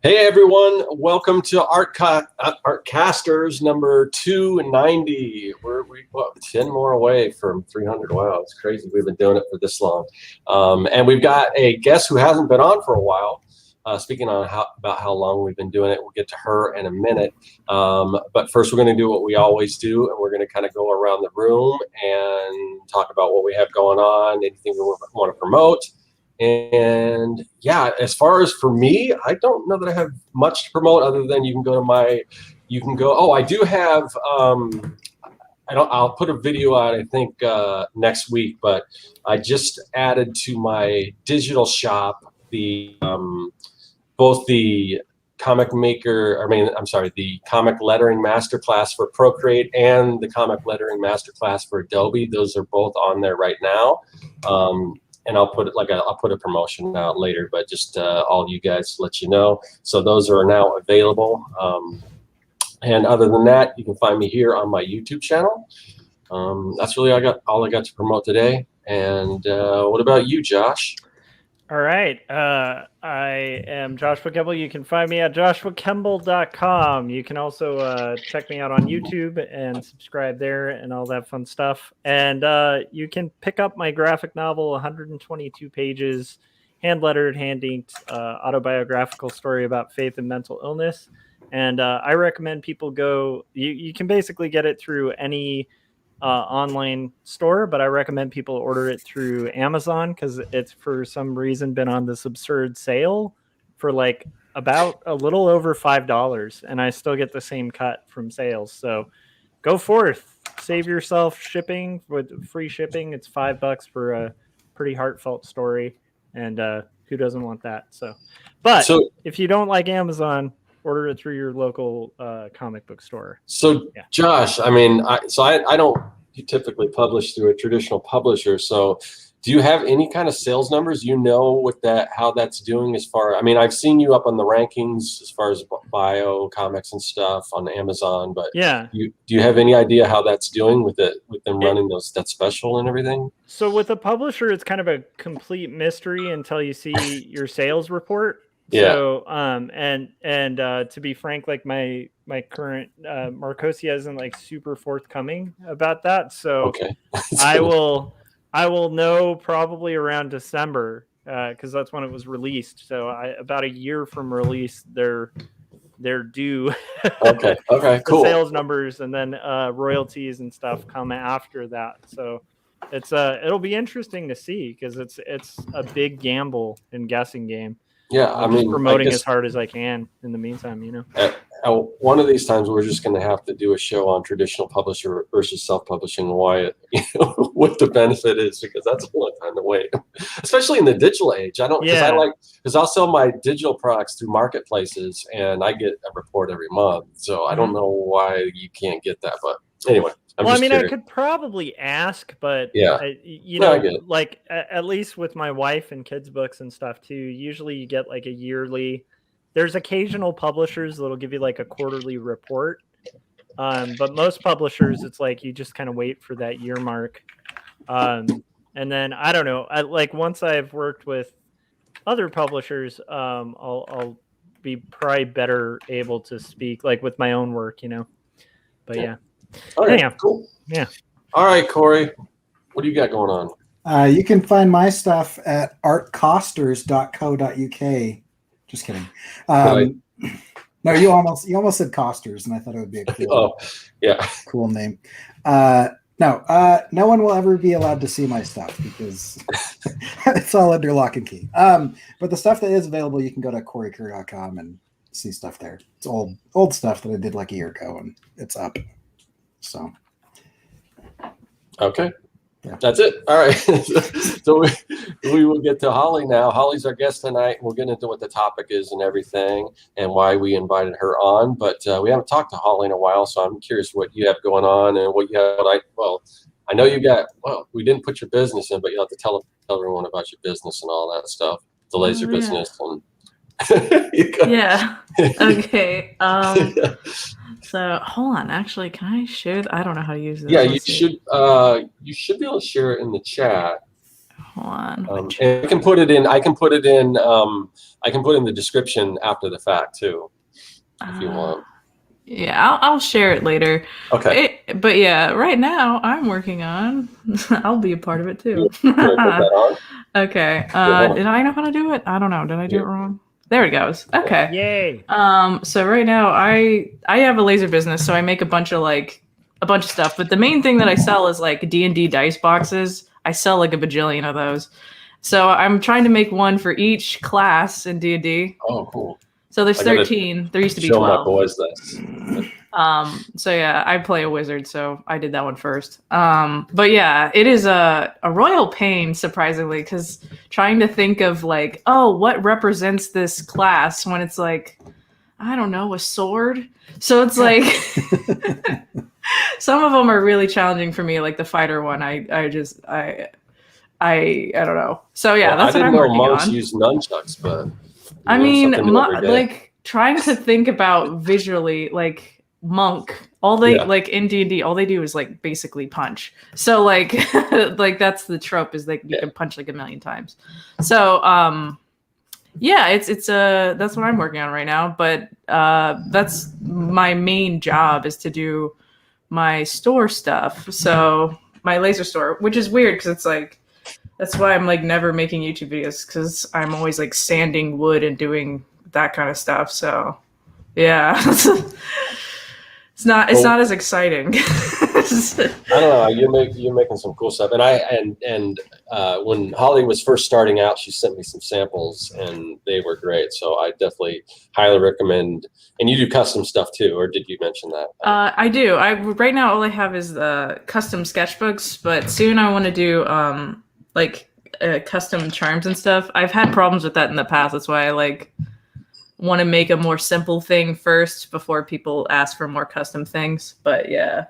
Hey everyone, welcome to Artcasters number 290. We're 10 more away from 300. Wow, it's crazy we've been doing it for this long. And we've got a guest who hasn't been on for a while. Speaking on about how long we've been doing it, we'll get to her in a minute. But first we're going to do what we always do, and we're going to kind of go around the room and talk about what we have going on, anything we want to promote. And yeah, as far as for me, I don't know that I have much to promote other than you can go to oh, I do have, I'll put a video out, I think, next week, but I just added to my digital shop both the comic lettering masterclass for Procreate and the comic lettering masterclass for Adobe. Those are both on there right now. And I'll put a promotion out later, but just all you guys to let you know. So those are now available. And other than that, you can find me here on my YouTube channel. That's really all I got to promote today. And what about you, Josh? All right. I am Joshua Kemble. You can find me at joshuakemble.com. You can also check me out on YouTube and subscribe there and all that fun stuff. And you can pick up my graphic novel, 122 pages, hand-lettered, hand-inked, autobiographical story about faith and mental illness. And I recommend people go. You can basically get it through any online store, but I recommend people order it through Amazon because it's for some reason been on this absurd sale for like about a little over $5, and I still get the same cut from sales. So go forth, save yourself shipping with free shipping. It's $5 for a pretty heartfelt story, and who doesn't want that? But if you don't like Amazon, order it through your local comic book store. So yeah. Josh, I mean, I don't typically publish through a traditional publisher. So do you have any kind of sales numbers? You know, with how that's doing as far, I mean, I've seen you up on the rankings as far as bio comics and stuff on Amazon, but yeah, do you have any idea how that's doing with them running that special and everything? So with a publisher, it's kind of a complete mystery until you see your sales report. Yeah. So, and to be frank, like my current Marcosia isn't like super forthcoming about that. So okay. I will know probably around December because that's when it was released. So about a year from release, they're due. Okay. Cool. The sales numbers and then royalties and stuff come after that. So it'll be interesting to see because it's a big gamble and guessing game. Yeah, I mean, promoting as hard as I can in the meantime, you know. One of these times, we're just going to have to do a show on traditional publisher versus self-publishing, why what the benefit is, because that's a long time to wait, especially in the digital age. Because I'll sell my digital products through marketplaces, and I get a report every month. So I don't know why you can't get that, but anyway. I could probably ask, but yeah, like at least with my wife and kids' books and stuff too, usually you get like a yearly. There's occasional publishers that'll give you like a quarterly report, but most publishers, it's like you just kind of wait for that year mark, and then I don't know. Once I've worked with other publishers, I'll be probably better able to speak like with my own work, you know. But yeah. All right, cool. Yeah. All right, Corey, what do you got going on? You can find my stuff at artcasters.co.uk. Just kidding. No, you almost said Costers, and I thought it would be a cool name. No one will ever be allowed to see my stuff because it's all under lock and key. But the stuff that is available, you can go to coreykerr.com and see stuff there. It's old stuff that I did like a year ago, and it's up. So, okay, that's it. All right. So we will get to Holly now. Holly's our guest tonight. We'll get into what the topic is and everything and why we invited her on. But we haven't talked to Holly in a while, so I'm curious what you have going on and what you have. I know you got. Well, we didn't put your business in, but you'll have to tell everyone about your business and all that stuff. The laser business and. Yeah. Okay. So hold on. Actually, can I share? I don't know how to use this. Yeah, you should be able to share it in the chat. Hold on. And I can put it in. I can put it in. I can put in the description after the fact too, if you want. Yeah, I'll share it later. Okay. But yeah, right now I'm working on. I'll be a part of it too. Can I put that on? Okay. Did I know how to do it? I don't know. Did I do it wrong? There it goes. Okay. Yay. So right now I have a laser business, so I make a bunch of stuff. But the main thing that I sell is like D&D dice boxes. I sell like a bajillion of those. So I'm trying to make one for each class in D&D. Oh, cool. So there's 13. There used to be 12. Show my boys this. So yeah, I play a wizard, so I did that one first. But yeah, it is a royal pain, surprisingly, because trying to think of like, oh, what represents this class when it's like, I don't know, a sword. So it's like some of them are really challenging for me, like the fighter one. I don't know. So yeah, that's what I'm working on. I didn't know monks use nunchucks, but I mean, like trying to think about visually, like monk, like in D&D, all they do is like basically punch. So like, like that's the trope is like you can punch like a million times. So yeah, it's that's what I'm working on right now. But that's my main job is to do my store stuff. So my laser store, which is weird because it's like. That's why I'm like never making YouTube videos because I'm always like sanding wood and doing that kind of stuff. So yeah, it's not as exciting. I don't know. You're making some cool stuff. And when Holly was first starting out, she sent me some samples and they were great. So I definitely highly recommend. And you do custom stuff too, or did you mention that? I do. Right now all I have is the custom sketchbooks, but soon I want to do like custom charms and stuff. I've had problems with that in the past. That's why I like want to make a more simple thing first before people ask for more custom things. But yeah,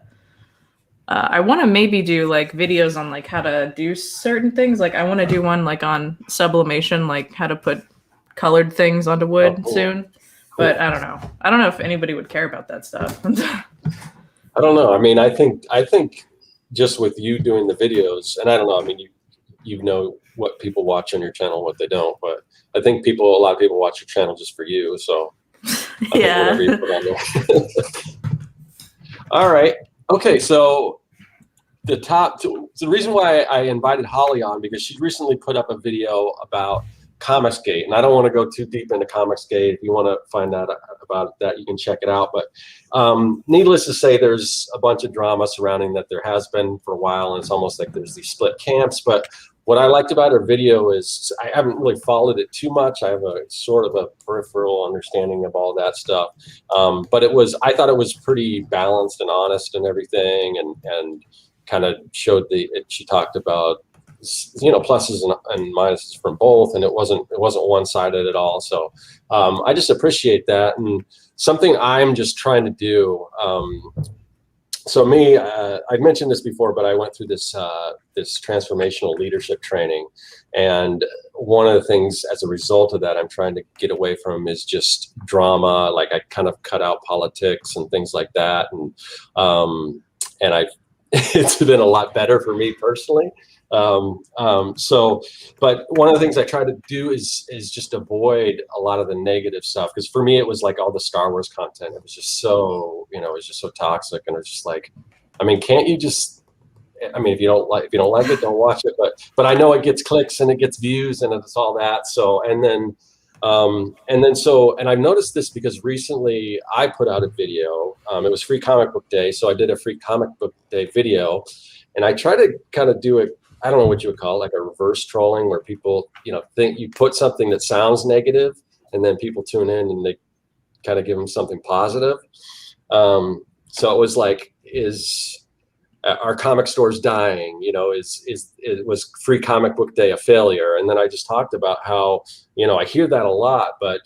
I want to maybe do like videos on like how to do certain things. Like I want to do one like on sublimation, like how to put colored things onto wood soon. But I don't know. I don't know if anybody would care about that stuff. I don't know. I mean, I think just with you doing the videos, and I don't know. I mean, you know what people watch on your channel, what they don't. But I think a lot of people watch your channel just for you. So yeah. I think whatever you put on there. All right. Okay. So the reason why I invited Holly on because she recently put up a video about Comicsgate, and I don't want to go too deep into Comicsgate. If you want to find out about that, you can check it out. But needless to say, there's a bunch of drama surrounding that. There has been for a while, and it's almost like there's these split camps. But what I liked about her video is I haven't really followed it too much. I have a sort of a peripheral understanding of all that stuff. But I thought it was pretty balanced and honest and everything, and kind of showed she talked about, you know, pluses and minuses from both, and it wasn't one-sided at all. So I just appreciate that, and something I'm just trying to do. So me, I've mentioned this before, but I went through this transformational leadership training, and one of the things as a result of that I'm trying to get away from is just drama. Like I kind of cut out politics and things like that, and it's been a lot better for me personally. But one of the things I try to do is just avoid a lot of the negative stuff, because for me it was like all the Star Wars content. It was just so, you know, it was just so toxic, and it's just like, I mean, can't you just, I mean, if you don't like it, don't watch it. But I know it gets clicks and it gets views and it's all that. So and I've noticed this because recently I put out a video. It was Free Comic Book Day, so I did a Free Comic Book Day video, and I try to kind of do it. I don't know what you would call it, like a reverse trolling, where people, you know, think you put something that sounds negative, and then people tune in and they kind of give them something positive. So it was like, our comic stores dying? You know, was Free Comic Book Day a failure? And then I just talked about how, you know, I hear that a lot, but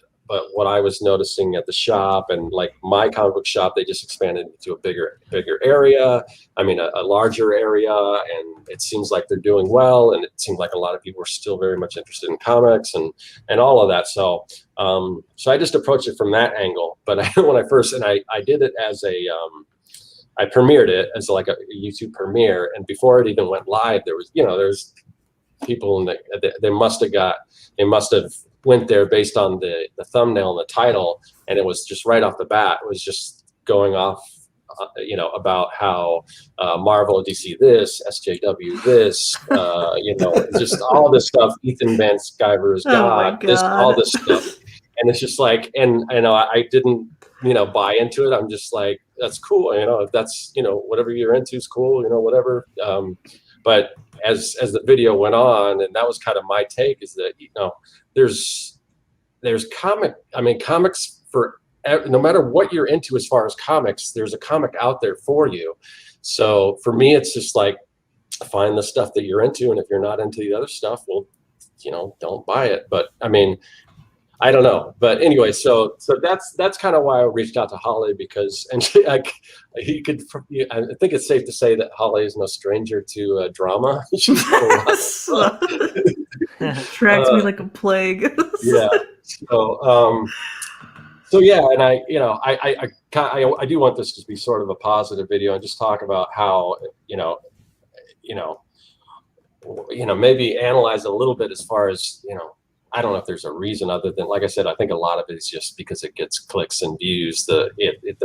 what I was noticing at the shop, and like my comic book shop, they just expanded into a bigger area. I mean, a larger area, and it seems like they're doing well. And it seems like a lot of people are still very much interested in comics and all of that. So, so I just approached it from that angle. But when I first, and I did it as I premiered it as like a YouTube premiere. And before it even went live, there was people, and they must have went there based on the thumbnail and the title, and it was just right off the bat. It was just going off, about how Marvel, DC this, SJW this, just all this stuff. Ethan Van Sciver's God, all this stuff, and it's just like, and I didn't, buy into it. I'm just like, that's cool, if that's, whatever you're into is cool, whatever. But as the video went on, and that was kind of my take, is that there's comics for. No matter what you're into as far as comics, there's a comic out there for you. So for me, it's just like, find the stuff that you're into, and if you're not into the other stuff, well, don't buy it. But I mean, I don't know. But anyway, so that's kind of why I reached out to Holly, because I think it's safe to say that Holly is no stranger to drama. Tracks me like a plague. Yeah. So yeah, and I do want this to be sort of a positive video, and just talk about how maybe analyze a little bit as far as I don't know if there's a reason other than, like I said, I think a lot of it is just because it gets clicks and views. The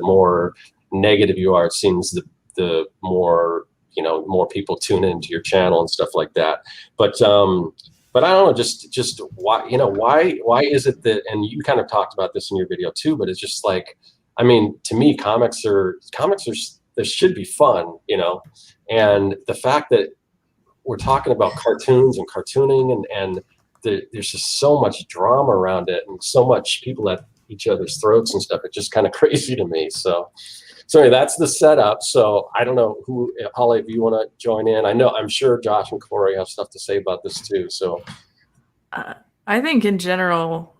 more negative you are, it seems the more more people tune into your channel and stuff like that. But I don't know, just why is it that, and you kind of talked about this in your video too, but it's just like, I mean, to me, comics there should be fun, and the fact that we're talking about cartoons and cartooning and there's just so much drama around it, and so much people at each other's throats and stuff. It's just kind of crazy to me. So anyway, that's the setup. So I don't know Holly, if you want to join in. I'm sure Josh and Corey have stuff to say about this too. So I think in general,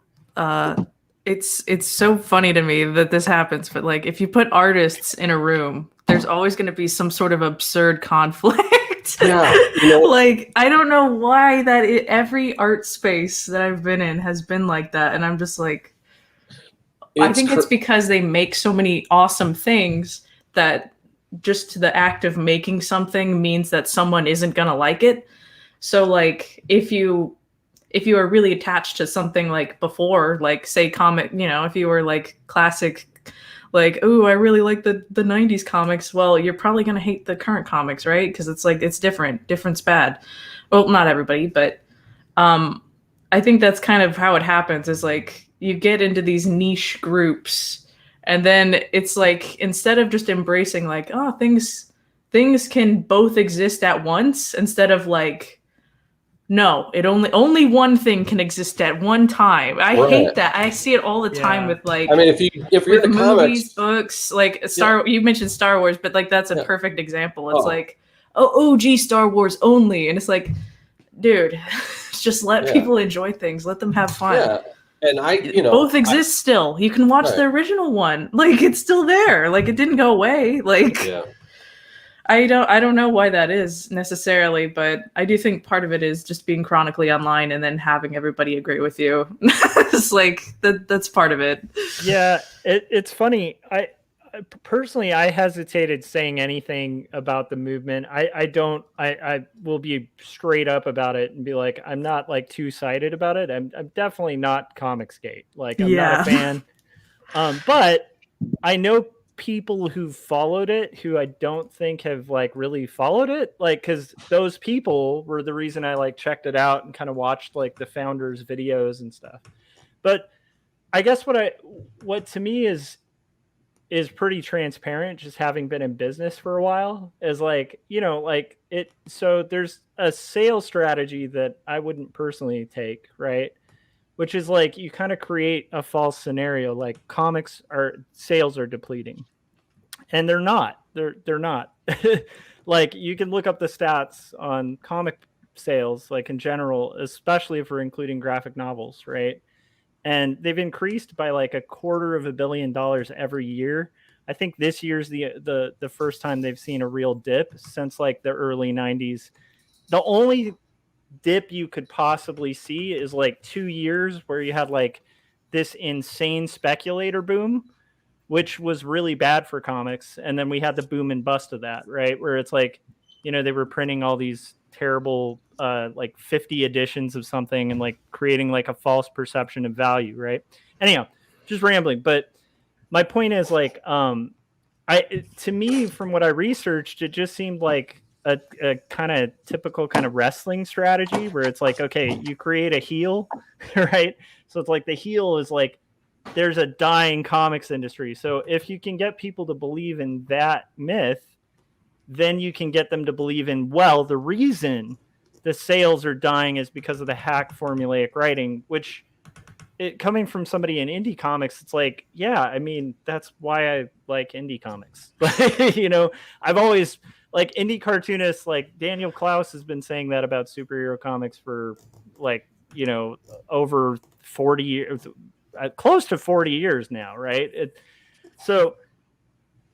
it's so funny to me that this happens. But like, if you put artists in a room, there's always going to be some sort of absurd conflict. Yeah, like, I don't know why every art space that I've been in has been like that, and I'm just like, I think it's because they make so many awesome things that just the act of making something means that someone isn't gonna like it. So like, if you are really attached to something like before, like say comic, if you were like classic, like, oh, I really like the 90s comics, well, you're probably gonna hate the current comics, right? Because it's like, it's different's bad. Well, not everybody, but I think that's kind of how it happens, is like, you get into these niche groups, and then it's like, instead of just embracing like, oh, things can both exist at once, instead of like, no, it only one thing can exist at one time. I hate that. I see it all the time with like, I mean, if you're the movies, comics, books, like you mentioned Star Wars, but like, that's a perfect example. It's like, oh, gee, Star Wars only. And it's like, dude, just let people enjoy things. Let them have fun. Yeah. And both exist still. You can watch the original one. Like, it's still there. Like, it didn't go away. Like, I don't know why that is necessarily, but I do think part of it is just being chronically online and then having everybody agree with you. It's like, that's part of it. Yeah, it's funny. I personally, I hesitated saying anything about the movement. I will be straight up about it and be like, I'm not like two-sided about it. I'm definitely not Comicsgate. Like, I'm not a fan. But I know people who followed it who I don't think have like really followed it. Like, because those people were the reason I like checked it out and kind of watched like the founders' videos and stuff. But I guess what to me is pretty transparent, just having been in business for a while, is like, like it. So there's a sales strategy that I wouldn't personally take, right? Which is like, you kind of create a false scenario, like sales are depleting, and they're not. They're not. Like, you can look up the stats on comic sales, like in general, especially if we're including graphic novels, right? And they've increased by like $250 million every year. I think this year's the first time they've seen a real dip since like the early 90s. The only dip you could possibly see is like 2 years where you had like this insane speculator boom, which was really bad for comics. And then we had the boom and bust of that, right? Where it's like, they were printing all these terrible like 50 editions of something and like creating like a false perception of value, right? Anyhow, just rambling, but my point is like to me, from what I researched, it just seemed like a kind of typical kind of wrestling strategy where it's like, okay, you create a heel, right? So it's like the heel is like, there's a dying comics industry. So if you can get people to believe in that myth, then you can get them to believe in, well, the reason the sales are dying is because of the hack formulaic writing, which coming from somebody in indie comics, it's like, yeah, I mean, that's why I like indie comics. You know, I've always like indie cartoonists, like Daniel Klaus has been saying that about superhero comics for like, you know, over 40 years, close to 40 years now. Right. So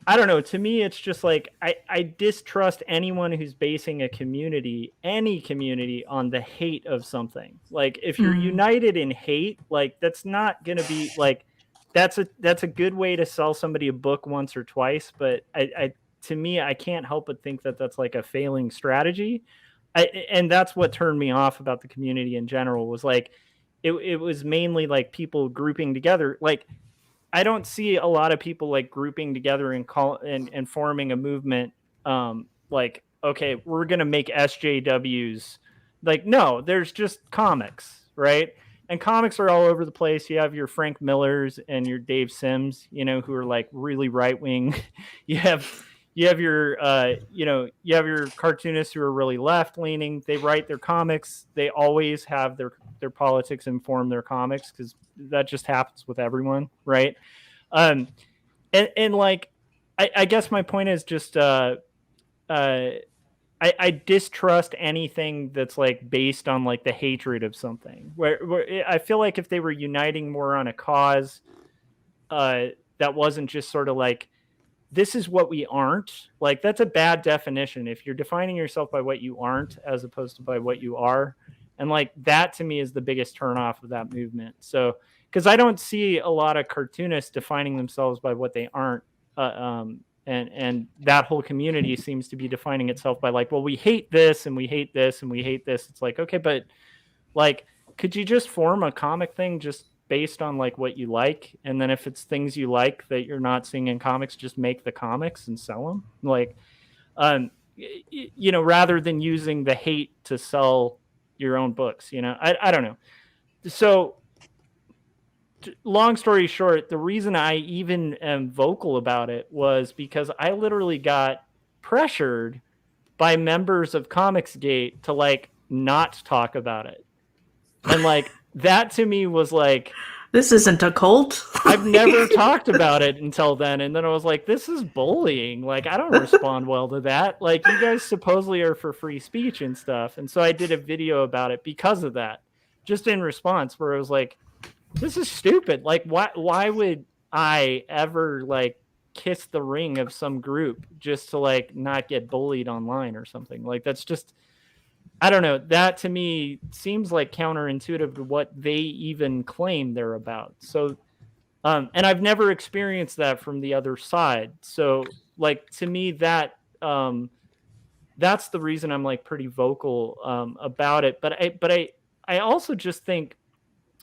I don't know. To me, it's just like I distrust anyone who's basing a community, any community, on the hate of something. Like if you're united in hate, like that's not going to be like that's a good way to sell somebody a book once or twice. But to me, I can't help but think that that's like a failing strategy. And that's what turned me off about the community in general was like it was mainly like people grouping together like. I don't see a lot of people like grouping together and forming a movement. Like, okay, we're going to make SJWs. Like, no, there's just comics, right? And comics are all over the place. You have your Frank Millers and your Dave Sims, you know, who are like really right wing. you have your, you have your cartoonists who are really left leaning. They write their comics. They always have their politics inform their comics because that just happens with everyone, right? And like, I guess my point is just, I distrust anything that's like based on like the hatred of something. Where I feel like if they were uniting more on a cause, that wasn't just sort of like, this is what we aren't. Like that's a bad definition. If you're defining yourself by what you aren't as opposed to by what you are. And like that to me is the biggest turnoff of that movement. So, because I don't see a lot of cartoonists defining themselves by what they aren't. And that whole community seems to be defining itself by like, well, we hate this and we hate this and we hate this. It's like, okay, but like, could you just form a comic thing just based on like what you like? And then if it's things you like that you're not seeing in comics, just make the comics and sell them. Like, you know, rather than using the hate to sell your own books, you know, I don't know. So long story short, the reason I even am vocal about it was because I literally got pressured by members of Comicsgate to like not talk about it. And like that to me was like, this isn't a cult. I've never talked about it until then. And then I was like, this is bullying. Like, I don't respond well to that. Like, you guys supposedly are for free speech and stuff. And so I did a video about it because of that, just in response, where I was like, this is stupid. Like, why would I ever like kiss the ring of some group just to like not get bullied online or something? Like, that's just, I don't know. That to me seems like counterintuitive to what they even claim they're about. So, and I've never experienced that from the other side. So like, to me, that, that's the reason I'm like pretty vocal, about it. But I also just think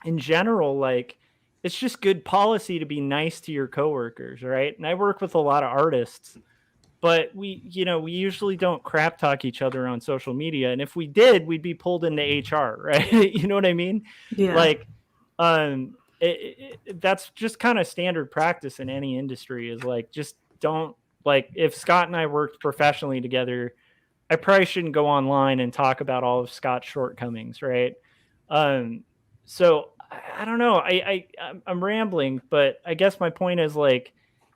in general, like, it's just good policy to be nice to your coworkers. Right. And I work with a lot of artists, but we usually don't crap talk each other on social media. And if we did, we'd be pulled into HR, right? You know what I mean? Yeah. Like, that's just kind of standard practice in any industry is like, just don't like, if Scott and I worked professionally together, I probably shouldn't go online and talk about all of Scott's shortcomings. Right. So I don't know. I'm rambling, but I guess my point is like,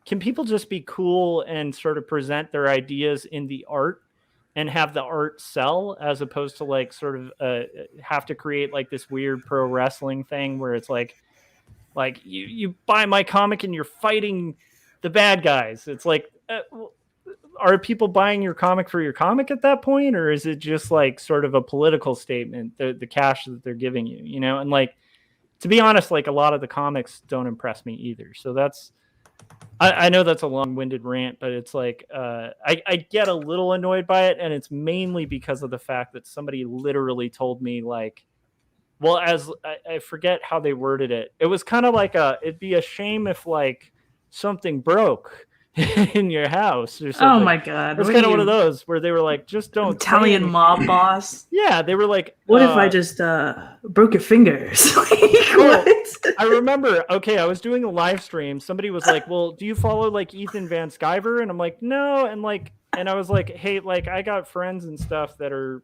can people just be cool and sort of present their ideas in the art and have the art sell as opposed to like sort of have to create like this weird pro wrestling thing where it's like you buy my comic and you're fighting the bad guys. It's like, are people buying your comic for your comic at that point? Or is it just like sort of a political statement, the cash that they're giving you, you know? And like, to be honest, like a lot of the comics don't impress me either. So that's I know that's a long-winded rant, but it's like I get a little annoyed by it, and it's mainly because of the fact that somebody literally told me like, well, as I forget how they worded it. It was kind of like it'd be a shame if like something broke in your house or something. Oh my god. It was kind of one of those where they were like, just don't Italian mob boss. Yeah, they were like, what if I just broke your fingers? Like, what? I remember, okay, I was doing a live stream. Somebody was like, well, do you follow like Ethan Van Sciver? And I'm like, no. And I was like, hey, like I got friends and stuff that are,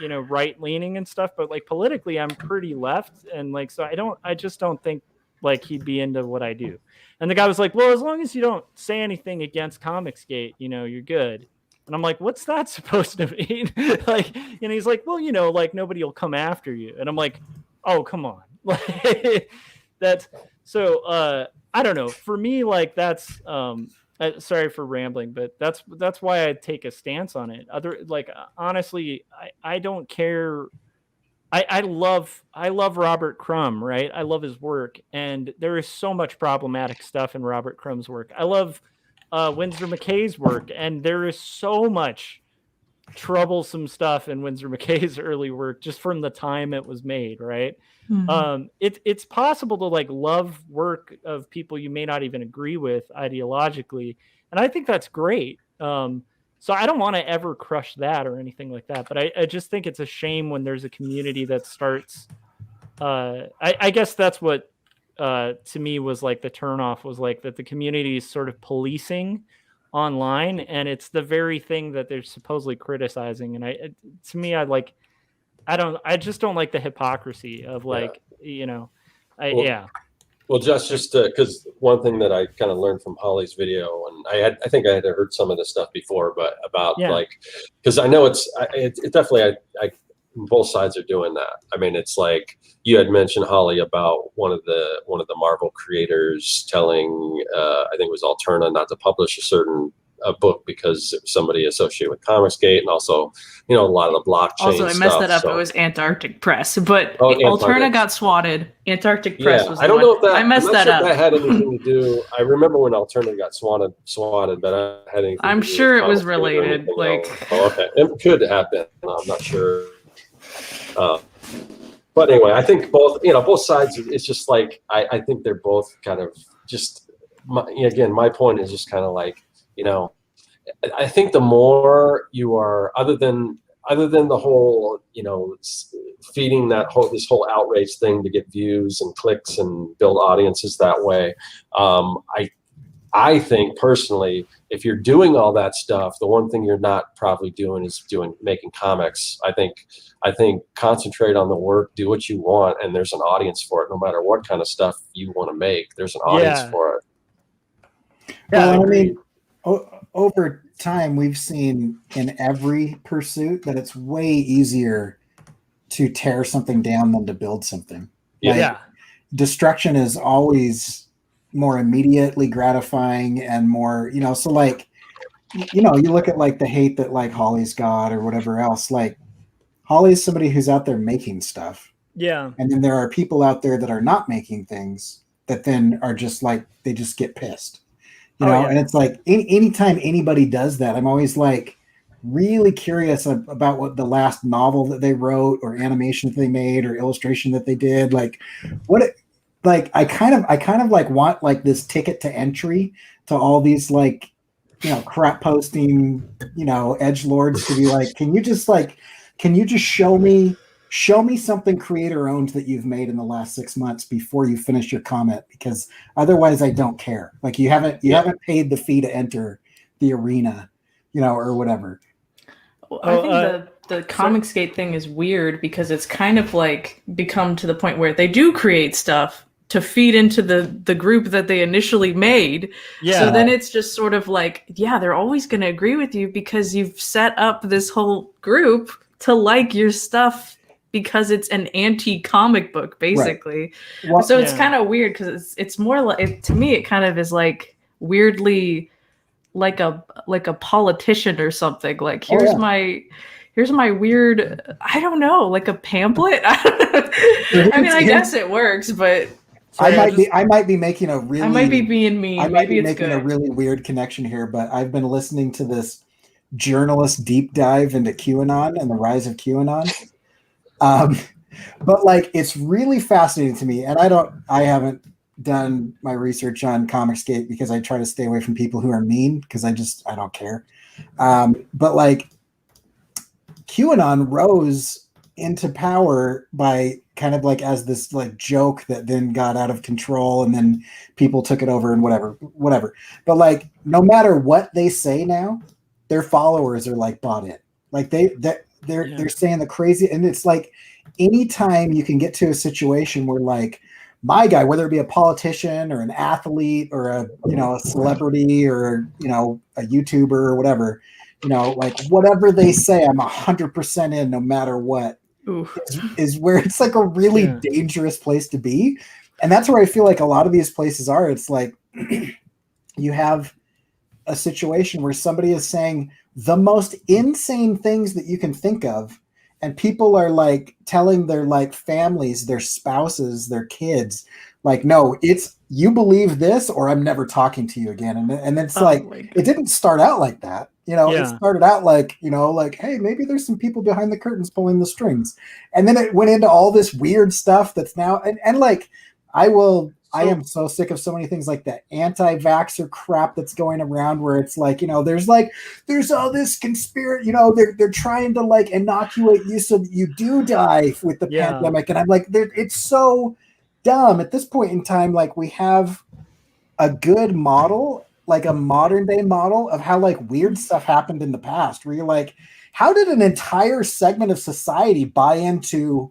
you know, right leaning and stuff, but like politically I'm pretty left. And like, so I just don't think like he'd be into what I do. And the guy was like, well, as long as you don't say anything against Comicsgate, you know, you're good. And I'm like, what's that supposed to mean? Like, and he's like, well, you know, like nobody will come after you. And I'm like, oh, come on. Like that's so I don't know. For me, like that's sorry for rambling, but that's why I take a stance on it. Honestly, I don't care. I love Robert Crumb, right? I love his work, and there is so much problematic stuff in Robert Crumb's work. I love Winsor McKay's work, and there is so much troublesome stuff in Winsor McKay's early work just from the time it was made, right? Mm-hmm. It's possible to like love work of people you may not even agree with ideologically, and I think that's great. So I don't want to ever crush that or anything like that, but I just think it's a shame when there's a community that starts I guess that's what to me was like the turnoff, was like that the community is sort of policing online, and it's the very thing that they're supposedly criticizing. And I just don't like the hypocrisy of like, you know, Well, just because one thing that I kind of learned from Holly's video, and I think I had heard some of this stuff before, but about like, because I know it's definitely both sides are doing that. I mean, it's like you had mentioned, Holly, about one of the Marvel creators telling I think it was Alterna not to publish a certain book because it was somebody associated with Comicsgate, and also, you know, a lot of the blockchain Also, I messed that up. So. It was Antarctic Press, but Alterna got swatted. Antarctic Press was the I don't know if that. I messed that up. That had anything to do. I remember when Alterna got swatted, but I had anything. I'm sure it was related. Like, okay, it could have been. I'm not sure. But anyway, I think both sides. It's just like I think they're both kind of just. My point is just kind of like, you know, I think the more you are, other than the whole, you know, feeding this whole outrage thing to get views and clicks and build audiences that way. I think personally, if you're doing all that stuff, the one thing you're not probably doing is making comics. I think concentrate on the work, do what you want, and there's an audience for it. No matter what kind of stuff you want to make, there's an audience for it. Yeah, I mean, over time, we've seen in every pursuit that it's way easier to tear something down than to build something. Like, destruction is always more immediately gratifying and more, you know, so like, you know, you look at like the hate that like Holly's got or whatever else, like Holly's somebody who's out there making stuff. Yeah. And then there are people out there that are not making things that then are just like, they just get pissed. You know, and it's like anytime anybody does that, I'm always like really curious about what the last novel that they wrote or animation that they made or illustration that they did. Like I kind of like want like this ticket to entry to all these like, you know, crap posting, you know, edgelords to be like, can you just show me something creator owned that you've made in the last 6 months before you finish your comment, because otherwise I don't care. Like you haven't paid the fee to enter the arena, you know, or whatever. Well, I think the Comicsgate thing is weird because it's kind of like become to the point where they do create stuff to feed into the group that they initially made. Yeah. So then it's just sort of like, they're always going to agree with you because you've set up this whole group to like your stuff because it's an anti-comic book, basically. Right. Well, so it's kind of weird because it's more like, to me, it kind of is like weirdly like a politician or something. Like, here's my weird, I don't know, like a pamphlet. I mean, I guess it works, but Sorry, I might be making a really. I might be being mean. I might Maybe be it's making good. a really weird connection here, but I've been listening to this journalist deep dive into QAnon and the rise of QAnon. But like, it's really fascinating to me, and I haven't done my research on Comicsgate because I try to stay away from people who are mean because I don't care. But like, QAnon rose into power by kind of like as this like joke that then got out of control and then people took it over and whatever. But like, no matter what they say now, their followers are like bought in. Like they're saying the crazy, and it's like anytime you can get to a situation where like my guy, whether it be a politician or an athlete or a celebrity or a YouTuber or whatever, like whatever they say, I'm 100% in no matter what. Is where it's like a really dangerous place to be. And that's where I feel like a lot of these places are. It's like you have a situation where somebody is saying the most insane things that you can think of, and people are like telling their like families, their spouses, their kids, like, no, it's you believe this or I'm never talking to you again. And it's it didn't start out like that. It started out like, like, hey, maybe there's some people behind the curtains pulling the strings. And then it went into all this weird stuff that's now, and like, I am so sick of so many things like that anti-vaxxer crap that's going around where it's like, there's all this conspiracy, they're trying to like inoculate you so that you do die with the pandemic. And I'm like, it's so dumb at this point in time. Like, we have a good model, like a modern day model of how like weird stuff happened in the past where you're like, how did an entire segment of society buy into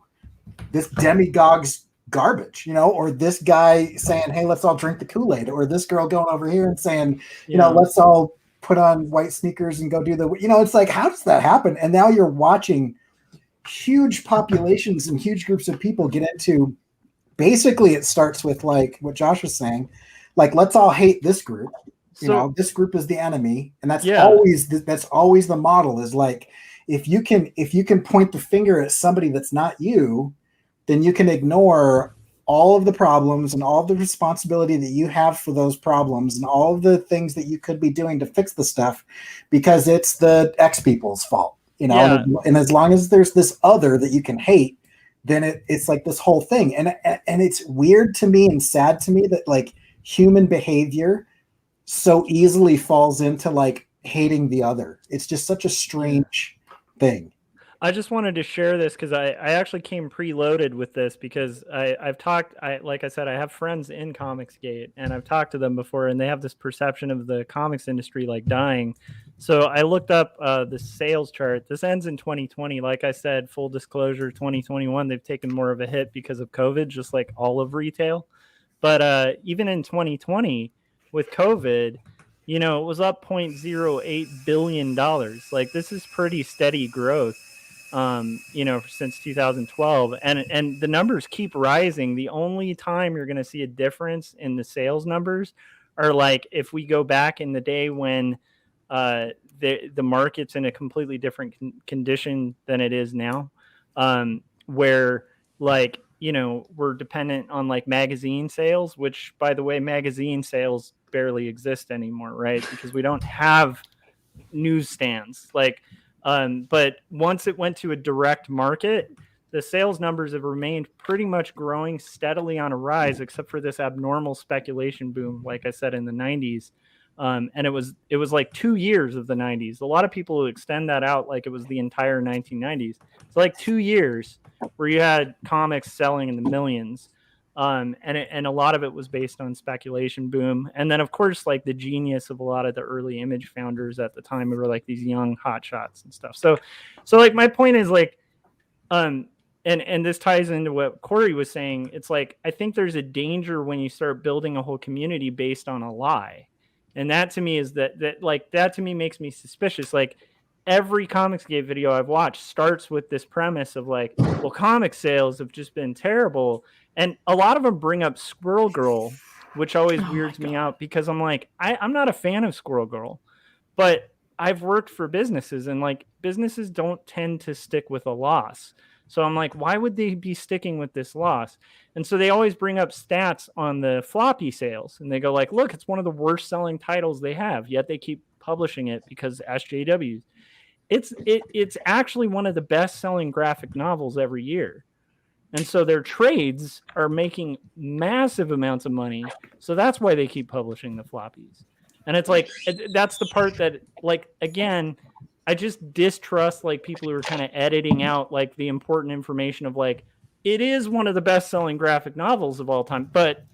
this demagogue's garbage, or this guy saying, hey, let's all drink the Kool-Aid, or this girl going over here and saying, let's all put on white sneakers and go do the, it's like, how does that happen? And now you're watching huge populations and huge groups of people get into, basically it starts with like what Josh was saying, like, let's all hate this group. This group is the enemy, and that's always the model. Is like, if you can point the finger at somebody that's not you, then you can ignore all of the problems and all of the responsibility that you have for those problems and all of the things that you could be doing to fix the stuff, because it's the X people's fault. And as long as there's this other that you can hate, then it's like this whole thing, and it's weird to me and sad to me that like human behavior so easily falls into like hating the other. It's just such a strange thing. I just wanted to share this because I actually came preloaded with this because I've talked, like I said, I have friends in Comicsgate and I've talked to them before, and they have this perception of the comics industry like dying. So I looked up the sales chart. This ends in 2020. Like I said, full disclosure, 2021, they've taken more of a hit because of COVID, just like all of retail. But even in 2020 with COVID, it was up $0.08 billion. Like, this is pretty steady growth. Since 2012, and the numbers keep rising. The only time you're going to see a difference in the sales numbers are like if we go back in the day when the market's in a completely different condition than it is now, where like we're dependent on like magazine sales, which, by the way, magazine sales barely exist anymore, right? Because we don't have newsstands like. But once it went to a direct market, the sales numbers have remained pretty much growing steadily on a rise, except for this abnormal speculation boom, like I said, in the 90s. And it was like 2 years of the 90s. A lot of people who extend that out like it was the entire 1990s. It's like 2 years where you had comics selling in the millions. And a lot of it was based on speculation boom. And then, of course, like the genius of a lot of the early image founders at the time were like these young hotshots and stuff. So like my point is like, and this ties into what Corey was saying. It's like, I think there's a danger when you start building a whole community based on a lie. And that to me is that to me makes me suspicious. Like, every Comicsgate video I've watched starts with this premise of like, well, comic sales have just been terrible. And a lot of them bring up Squirrel Girl, which always weirds me out because I'm like, I'm not a fan of Squirrel Girl, but I've worked for businesses, and like businesses don't tend to stick with a loss. So I'm like, why would they be sticking with this loss? And so they always bring up stats on the floppy sales, and they go like, look, it's one of the worst selling titles they have, yet they keep publishing it because SJWs. It's actually one of the best selling graphic novels every year. And so their trades are making massive amounts of money. So that's why they keep publishing the floppies. And it's like, that's the part that, like, again, I just distrust like people who are kind of editing out like the important information of like, it is one of the best selling graphic novels of all time, but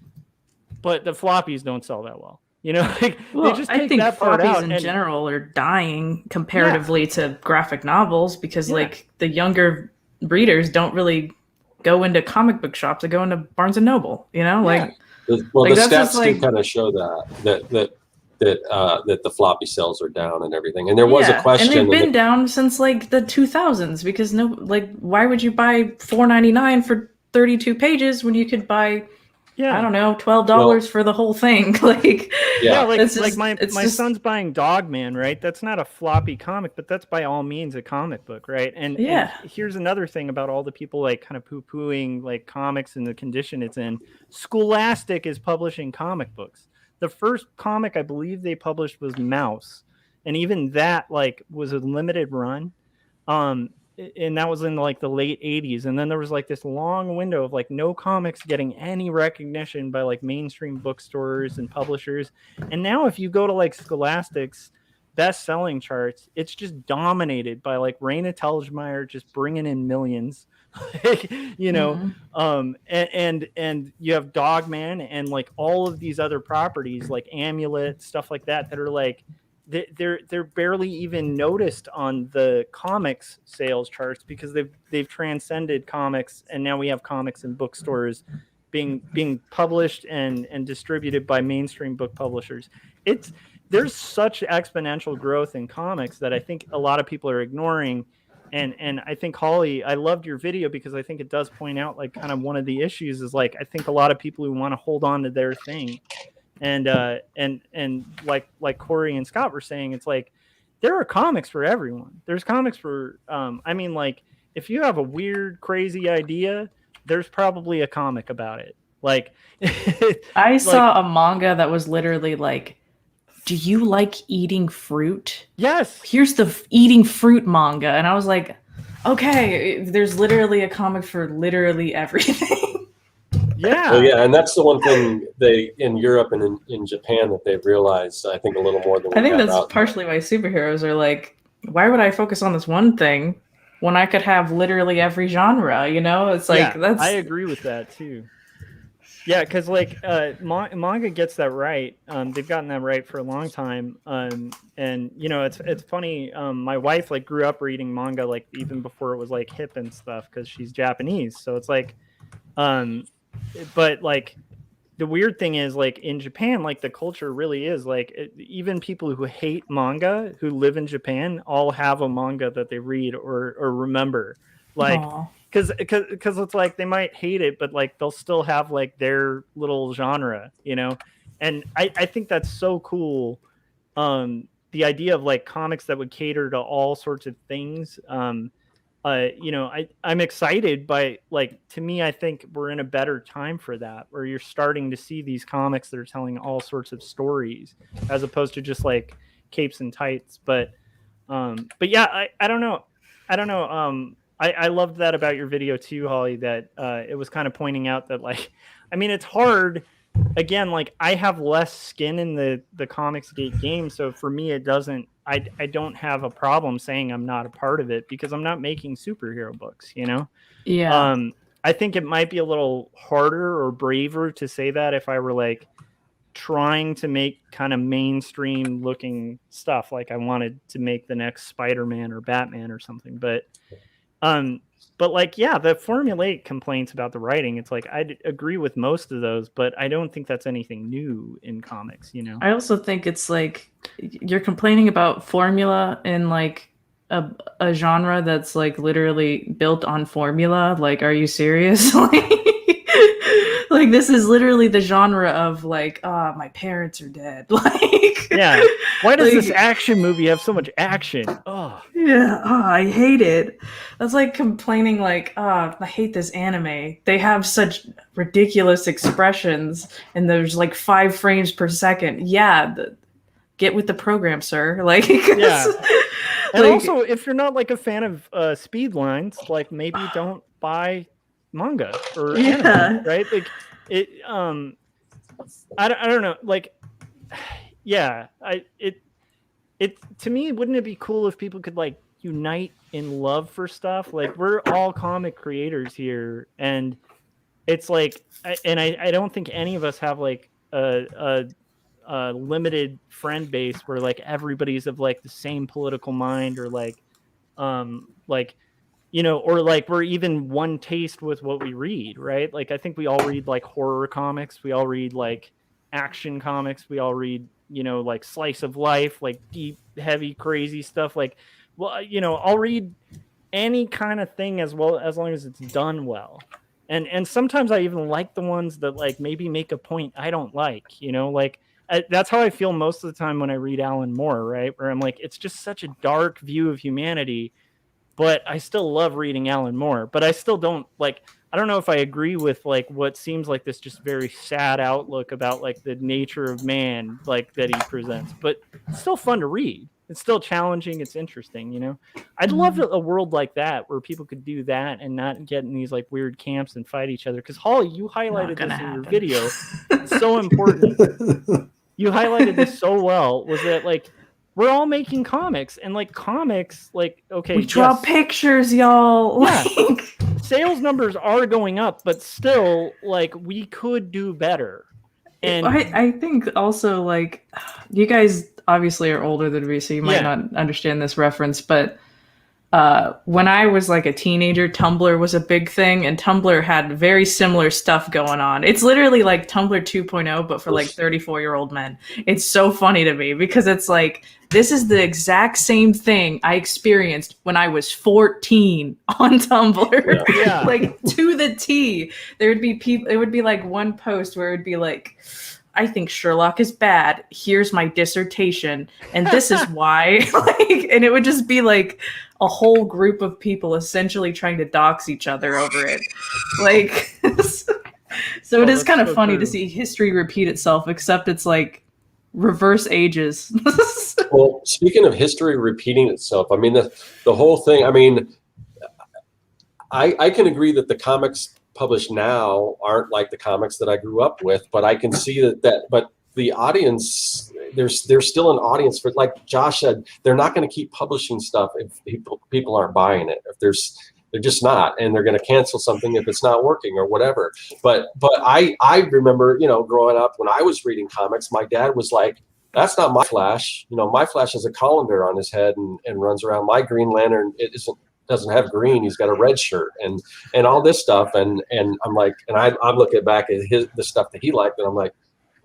the floppies don't sell that well. You know, like, well, they just take I think that part floppies out in and, general are dying comparatively to graphic novels because like the younger readers don't really go into comic book shops, they go into Barnes and Noble, you know, like. Well, like, the that's stats do kind of show that the floppy sales are down and everything. And there was a question, and they've been down since like the 2000s because why would you buy $4.99 for 32 pages when you could buy I don't know, $12 for the whole thing? Like, my son's buying Dogman, right? That's not a floppy comic, but that's by all means a comic book, right? And here's another thing about all the people like kind of poo-pooing like comics and the condition it's in. Scholastic is publishing comic books. The first comic I believe they published was Mouse, and even that like was a limited run. And that was in like the late 80s. And then there was like this long window of like no comics getting any recognition by like mainstream bookstores and publishers. And now if you go to like Scholastic's best-selling charts, it's just dominated by like Raina Telgemeier just bringing in millions. You know, and you have Dogman and like all of these other properties like Amulet, stuff like that are like they're barely even noticed on the comics sales charts because they've transcended comics, and now we have comics in bookstores being published and distributed by mainstream book publishers. There's such exponential growth in comics that I think a lot of people are ignoring. And I think, Holly, I loved your video because I think it does point out like kind of one of the issues is like I think a lot of people who want to hold on to their thing. And like Corey and Scott were saying, it's like there are comics for everyone. There's comics for I mean, like if you have a weird, crazy idea, there's probably a comic about it. Like I saw a manga that was literally like, do you like eating fruit? Yes. Here's the eating fruit manga. And I was like, okay, there's literally a comic for literally everything. Yeah. Well, yeah, and that's the one thing they in Europe and in Japan that they've realized, I think, a little more than I think that's partially why superheroes are like, why would I focus on this one thing when I could have literally every genre? You know, it's like that's. I agree with that too. Yeah, because like manga gets that right. They've gotten that right for a long time. And you know, it's funny. My wife like grew up reading manga like even before it was like hip and stuff because she's Japanese. So it's like, but like the weird thing is like in Japan, like the culture really is like even people who hate manga who live in Japan all have a manga that they read or remember, like. Aww. Because it's like they might hate it, but like they'll still have like their little genre, you know. And I think that's so cool. The idea of like comics that would cater to all sorts of things. You know, I'm excited by like to me, I think we're in a better time for that, where you're starting to see these comics that are telling all sorts of stories as opposed to just like capes and tights. But yeah, I don't know. I loved that about your video too, Holly, that it was kind of pointing out that like, I mean, it's hard. Again, like I have less skin in the Comicsgate game. So for me, it doesn't, I don't have a problem saying I'm not a part of it because I'm not making superhero books, you know? Yeah. I think it might be a little harder or braver to say that if I were like trying to make kind of mainstream looking stuff. Like I wanted to make the next Spider-Man or Batman or something, but like, yeah, the formulaic complaints about the writing, it's like, I agree with most of those, but I don't think that's anything new in comics, you know? I also think it's like, you're complaining about formula in like a genre that's like literally built on formula. Like, are you serious? Like, this is literally the genre of like, my parents are dead. Like, yeah. Why does this action movie have so much action? Oh, yeah, I hate it. That's like complaining like, I hate this anime. They have such ridiculous expressions and there's like 5 frames per second. Yeah, get with the program, sir. Like, yeah. And like, also, if you're not like a fan of speed lines, like maybe don't buy manga or anime, right? Like it I don't know, like yeah, it to me, wouldn't it be cool if people could like unite in love for stuff? Like, we're all comic creators here, and it's like I don't think any of us have like a limited friend base where like everybody's of like the same political mind, or like you know, or like we're even one taste with what we read, right? Like, I think we all read like horror comics, we all read like action comics, we all read, you know, like slice of life, like deep, heavy, crazy stuff. Like, well, you know, I'll read any kind of thing as well, as long as it's done well. And sometimes I even like the ones that like maybe make a point I don't like, you know, like that's how I feel most of the time when I read Alan Moore, right? Where I'm like, it's just such a dark view of humanity, but I still love reading Alan Moore. But I still don't like, I don't know if I agree with like what seems like this just very sad outlook about like the nature of man, like that he presents. But it's still fun to read. It's still challenging. It's interesting, you know. I'd love a world like that where people could do that and not get in these like weird camps and fight each other. Because Holly, you highlighted this in your video. It's so important. You highlighted this so well. Was that like, we're all making comics, and like comics, like, okay, we draw pictures, y'all. Yeah, sales numbers are going up, but still, like, we could do better. And I think also, like, you guys obviously are older than me, so you might not understand this reference, but when I was like a teenager, Tumblr was a big thing, and Tumblr had very similar stuff going on. It's literally like Tumblr 2.0, but for like 34-year-old men. It's so funny to me because it's like, this is the exact same thing I experienced when I was 14 on Tumblr. Yeah. Like, to the T. There would be people, it would be like one post where it would be like, I think Sherlock is bad. Here's my dissertation, and this is why. Like, and it would just be like a whole group of people essentially trying to dox each other over it. Like, so it is kind of funny to see history repeat itself, except it's like reverse ages. Well, speaking of history repeating itself, I mean, the whole thing, I mean, I can agree that the comics published now aren't like the comics that I grew up with, but I can see that but the audience, there's still an audience for, like Josh said, they're not going to keep publishing stuff if people aren't buying it. If they're just not, and they're going to cancel something if it's not working or whatever. But I remember, you know, growing up when I was reading comics, my dad was like, that's not my Flash. You know, my Flash has a colander on his head and runs around. My Green Lantern, doesn't have green, he's got a red shirt and all this stuff, and I'm like, and I'm looking back at the stuff that he liked, and I'm like,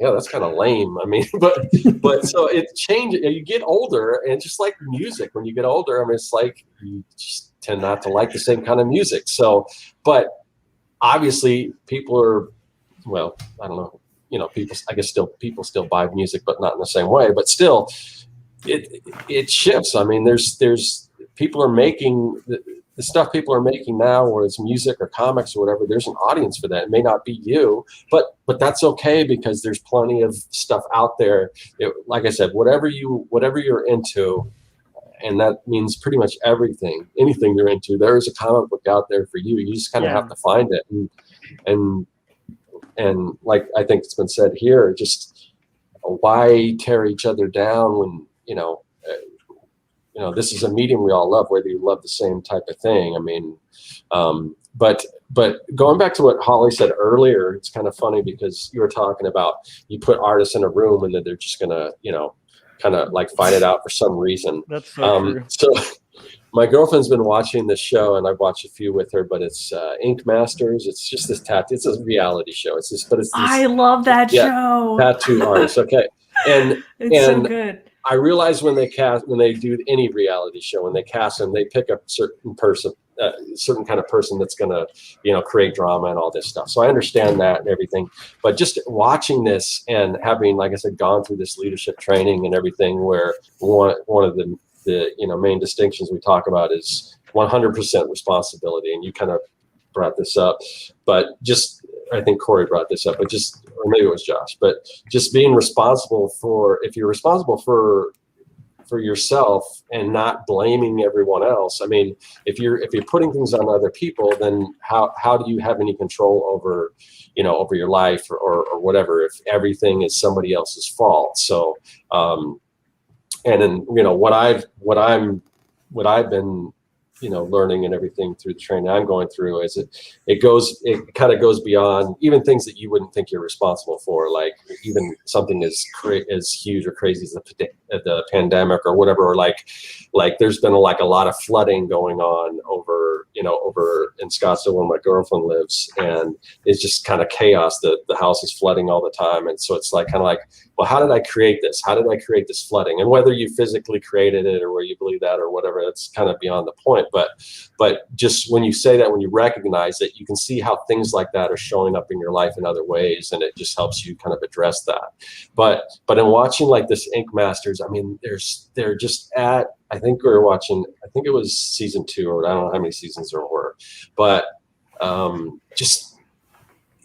yeah, that's kind of lame. I mean, but so it changes. You get older, and just like music, when you get older, I mean, it's like you just tend not to like the same kind of music. So, but obviously people are, well, I don't know, you know, people still buy music, but not in the same way, but still it shifts. I mean, there's people are making the stuff people are making now, whether it's music or comics or whatever, there's an audience for that. It may not be you, but that's okay, because there's plenty of stuff out there. Like I said, whatever you're into, and that means pretty much everything, anything you're into, there is a comic book out there for you. You just kind of have to find it. And like I think it's been said here, just why tear each other down when, you know, this is a medium we all love, whether you love the same type of thing. I mean, but going back to what Holly said earlier, it's kind of funny because you were talking about, you put artists in a room and then they're just gonna, you know, kind of like fight it out for some reason. That's so true. So my girlfriend's been watching this show, and I've watched a few with her, but it's Ink Masters. It's just this it's a reality show. It's this, I love that show. Tattoo artists. Okay. It's so good. I realize when they do any reality show, when they cast them, they pick a certain person, certain kind of person that's going to, create drama and all this stuff. So I understand that and everything, but just watching this and having, like I said, gone through this leadership training and everything, where one of the main distinctions we talk about is 100% responsibility. And you kind of brought this up, but just, I think Corey brought this up, but just, or maybe it was Josh, but just being responsible for, if you're responsible for yourself and not blaming everyone else. I mean, if you're putting things on other people, then how do you have any control over, over your life or whatever, if everything is somebody else's fault? So, and then, what I've been, learning and everything through the training I'm going through is it kind of goes beyond even things that you wouldn't think you're responsible for, like even something as huge or crazy as the pandemic or whatever, or like there's been a lot of flooding going on over in Scottsdale where my girlfriend lives, and it's just kind of chaos. The house is flooding all the time, and so it's like well, how did I create this? How did I create this flooding? And whether you physically created it or where you believe that or whatever, that's kind of beyond the point. But just when you say that, when you recognize it, you can see how things like that are showing up in your life in other ways, and it just helps you kind of address that. But in watching like this Ink Masters, I mean, they're just at, I think it was season 2, or I don't know how many seasons there were, but just,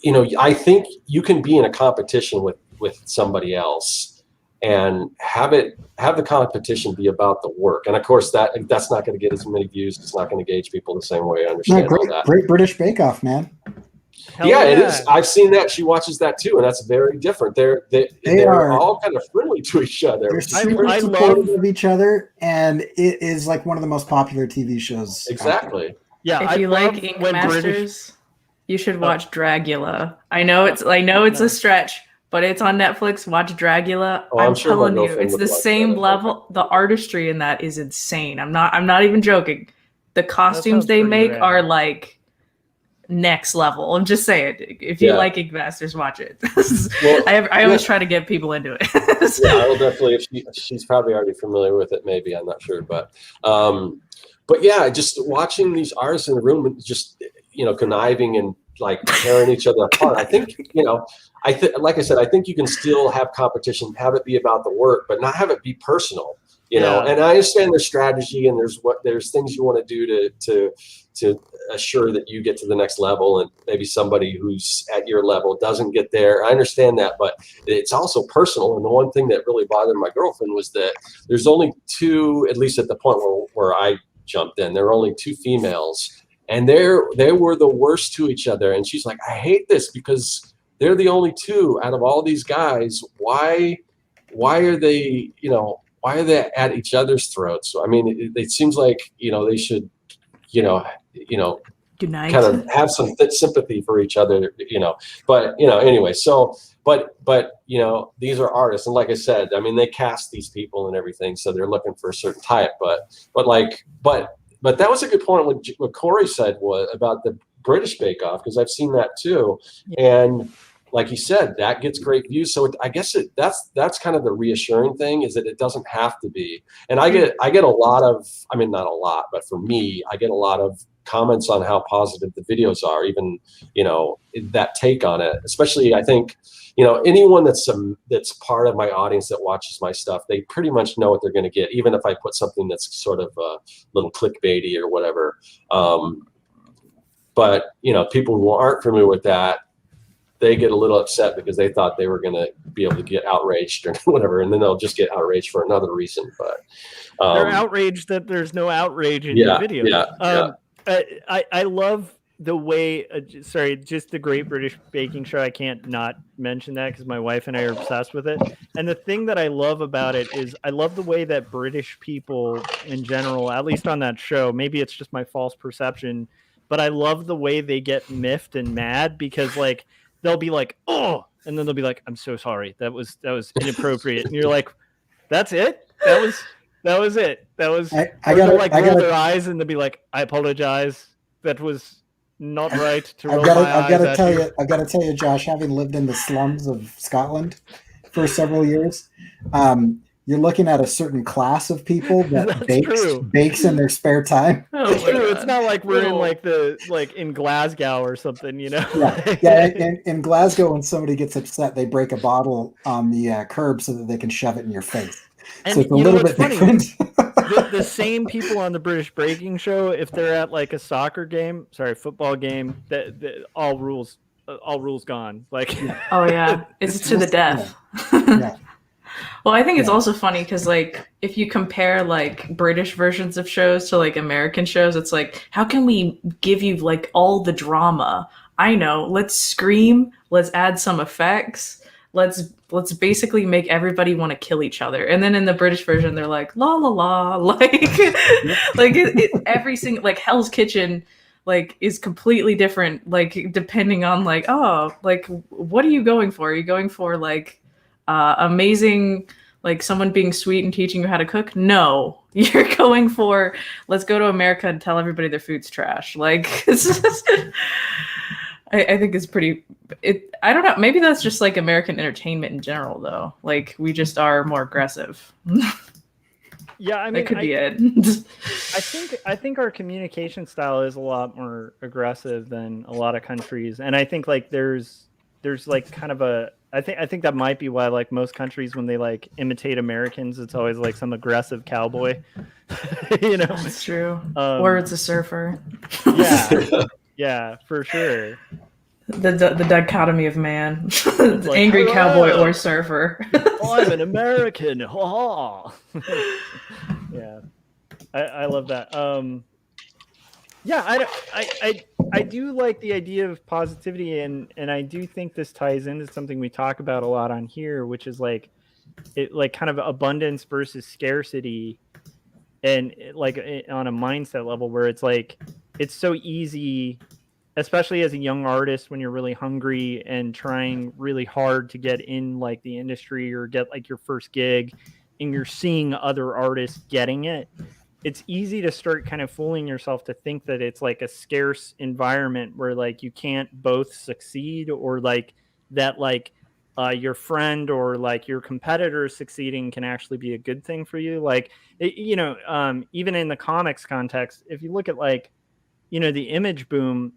I think you can be in a competition with somebody else and have the competition be about the work. And of course that's not going to get as many views. It's not going to gauge people the same way. I understand that. Great British Bake Off, man. Yeah, it is. I've seen that. She watches that too, and that's very different. They're all kind of friendly to each other. They're super supportive of each other, and it is like one of the most popular TV shows. Exactly. Yeah. If you like Ink Masters, you should watch Dragula. I know it's a stretch, but it's on Netflix. Watch Dragula. I'm telling you, it's the same level. The artistry in that is insane. I'm not even joking. The costumes they make are like next level. I'm just saying, if you like Ink Masters, watch it. Well, I always try to get people into it. Yeah, I will definitely. If she's probably already familiar with it, maybe, I'm not sure, but yeah, just watching these artists in the room and just conniving and like tearing each other apart. I think like I said, I think you can still have competition, have it be about the work, but not have it be personal. And I understand there's strategy and there's things you want to do to assure that you get to the next level, and maybe somebody who's at your level doesn't get there. I understand that, but it's also personal. And the one thing that really bothered my girlfriend was that there's only 2, at least at the point where I jumped in, there were only 2 females, and they were the worst to each other. And she's like, I hate this because they're the only 2 out of all these guys. Why are they, why are they at each other's throats? So, I mean, it seems like, they should, Unite. kind of have some sympathy for each other, but, anyway, so, but, these are artists. And like I said, I mean, they cast these people and everything, so they're looking for a certain type, but that was a good point. What Corey said was about the British Bake Off, because I've seen that too. Yeah. And like you said, that gets great views. So I guess that's kind of the reassuring thing, is that it doesn't have to be. And I get a lot of, I mean, not a lot, but for me, I get a lot of comments on how positive the videos are, even, that take on it. Especially, I think, anyone that's part of my audience that watches my stuff, they pretty much know what they're going to get, even if I put something that's sort of a little clickbaity or whatever. But, people who aren't familiar with that, they get a little upset because they thought they were going to be able to get outraged or whatever, and then they'll just get outraged for another reason. But they're outraged that there's no outrage in your video. I love the way, just the Great British Baking Show. I can't not mention that because my wife and I are obsessed with it. And the thing that I love about it is I love the way that British people in general, at least on that show, maybe it's just my false perception, but I love the way they get miffed and mad, because like, they'll be like, oh, and then they'll be like, I'm so sorry. That was inappropriate. And you're like, that's it? That was it. That was, I gotta roll their eyes, and they'll be like, I apologize. That was not right to roll my eyes. I've got to tell you, Josh, having lived in the slums of Scotland for several years, you're looking at a certain class of people that bakes in their spare time. It's true. It's not like we're in in Glasgow or something, you know. In Glasgow, when somebody gets upset, they break a bottle on the curb so that they can shove it in your face. And so it's a little bit different. The same people on the British Breaking Show, if they're at like a football game, that all rules gone. Like, oh yeah, it's to the death. Yeah. Well, I think it's also funny because, like, if you compare like British versions of shows to like American shows, it's like, how can we give you like all the drama? I know, let's scream, let's add some effects, let's basically make everybody want to kill each other. And then in the British version, they're like la la la, like every single, like Hell's Kitchen, like, is completely different, like depending on like, oh, like what are you going for? Are you going for like amazing, like someone being sweet and teaching you how to cook? No, you're going for, let's go to America and tell everybody their food's trash. Like, it's just, I think it's pretty, I don't know, maybe that's just like American entertainment in general though. Like, we just are more aggressive. Yeah, I mean, that could be it. I think our communication style is a lot more aggressive than a lot of countries, and I think like there's like kind of a, I think that might be why like most countries, when they like imitate Americans, it's always like some aggressive cowboy. You know, that's true. Or it's a surfer. Yeah, for sure. The dichotomy of man, like, angry cowboy or surfer. I'm an American. Yeah, I love that. Yeah, I do like the idea of positivity, and I do think this ties into something we talk about a lot on here, which is like it, like kind of abundance versus scarcity, and like on a mindset level where it's like it's so easy, especially as a young artist, when you're really hungry and trying really hard to get in like the industry or get like your first gig, and you're seeing other artists getting it. It's easy to start kind of fooling yourself to think that it's like a scarce environment where like you can't both succeed, or like that like your friend or like your competitor succeeding can actually be a good thing for you. Like, even in the comics context, if you look at like, the image boom,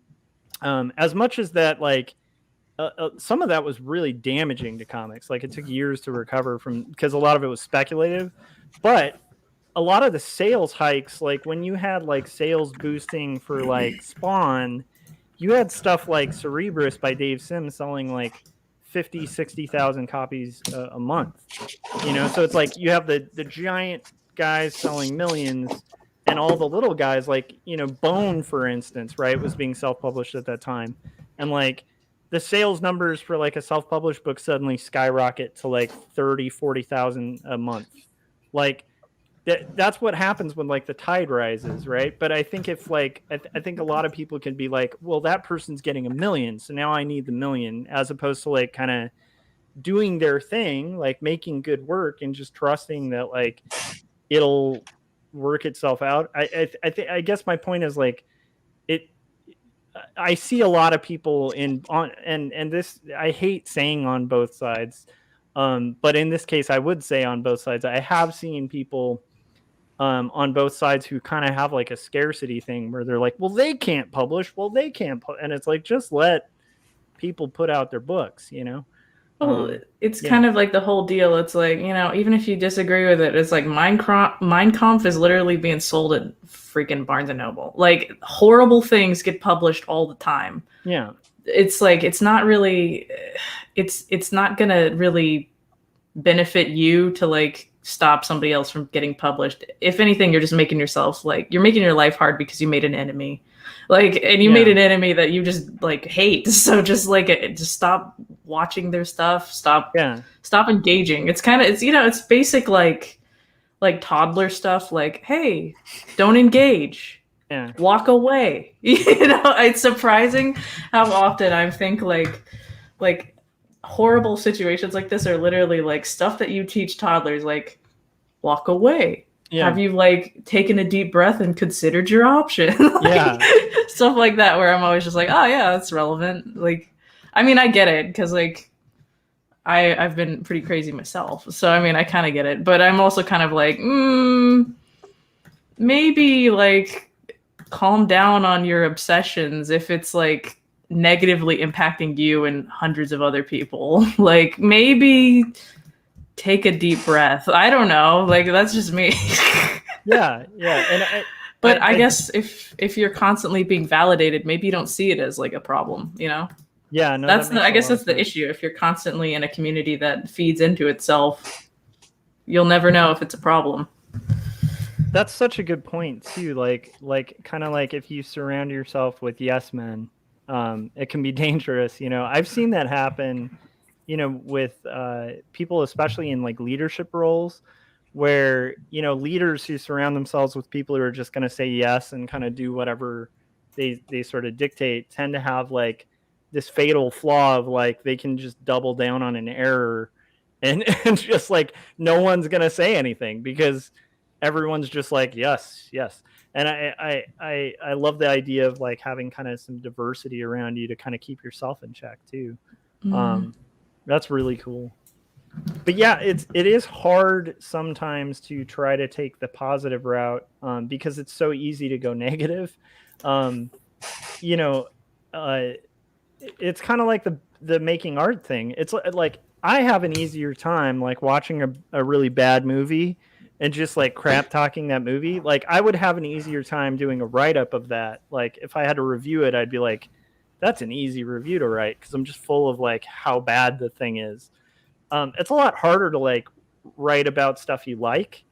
as much as that, like some of that was really damaging to comics. Like, it took years to recover from, because a lot of it was speculative, but a lot of the sales hikes, like when you had like sales boosting for like Spawn, you had stuff like Cerebrus by Dave Sims selling like 50, 60,000 copies a month, so it's like you have the giant guys selling millions, and all the little guys, like, Bone, for instance, right, was being self-published at that time. And like the sales numbers for like a self-published book suddenly skyrocket to like 30, 40,000 a month. Like, that's what happens when like the tide rises, right? But I think if like I think a lot of people can be like, well, that person's getting 1 million, so now I need the 1 million, as opposed to like kind of doing their thing, like making good work and just trusting that like it'll work itself out. I guess my point is like I see a lot of people and this, I hate saying on both sides, but in this case I would say on both sides. I have seen people on both sides who kind of have like a scarcity thing where they're like, well, they can't publish, and it's like, just let people put out their books, Well, it's kind of like the whole deal. It's like, even if you disagree with it, it's like Mein Kampf is literally being sold at freaking Barnes and Noble. Like, horrible things get published all the time. Yeah. It's like, it's not really, it's not going to really benefit you to like stop somebody else from getting published. If anything, you're just making yourself, like, you're making your life hard because you made an enemy. Like, and you made an enemy that you just like hate. So just like, just stop watching their stuff. Stop engaging. It's kind of, it's basic, like toddler stuff. Like, hey, don't engage. Yeah. Walk away. It's surprising how often I think like horrible situations like this are literally like stuff that you teach toddlers, like, walk away. Yeah. Have you like taken a deep breath and considered your option? Stuff like that, where I'm always just like, oh yeah, that's relevant. Like, I mean, I get it, because like I've been pretty crazy myself. So I mean, I kind of get it, but I'm also kind of like, maybe like calm down on your obsessions if it's like negatively impacting you and hundreds of other people. Like maybe take a deep breath. I don't know. Like that's just me. Yeah. And I guess if you're constantly being validated, maybe you don't see it as like a problem, you know? Yeah, no, I guess that's the issue. If you're constantly in a community that feeds into itself, you'll never know if it's a problem. That's such a good point too. Like kind of like if you surround yourself with yes men, it can be dangerous. You know, I've seen that happen, you know, with people, especially in like leadership roles, where, you know, leaders who surround themselves with people who are just going to say yes and kind of do whatever they sort of dictate tend to have like this fatal flaw of like they can just double down on an error and just like no one's going to say anything because everyone's just like yes. And I love the idea of like having kind of some diversity around you to kind of keep yourself in check too. That's really cool. But yeah, it is hard sometimes to try to take the positive route because it's so easy to go negative. You know, it's kind of like the making art thing. It's like I have an easier time like watching a really bad movie and just like crap talking that movie. Like I would have an easier time doing a write-up of that. Like if I had to review it, I'd be like, that's an easy review to write because I'm just full of like how bad the thing is. It's a lot harder to like write about stuff you like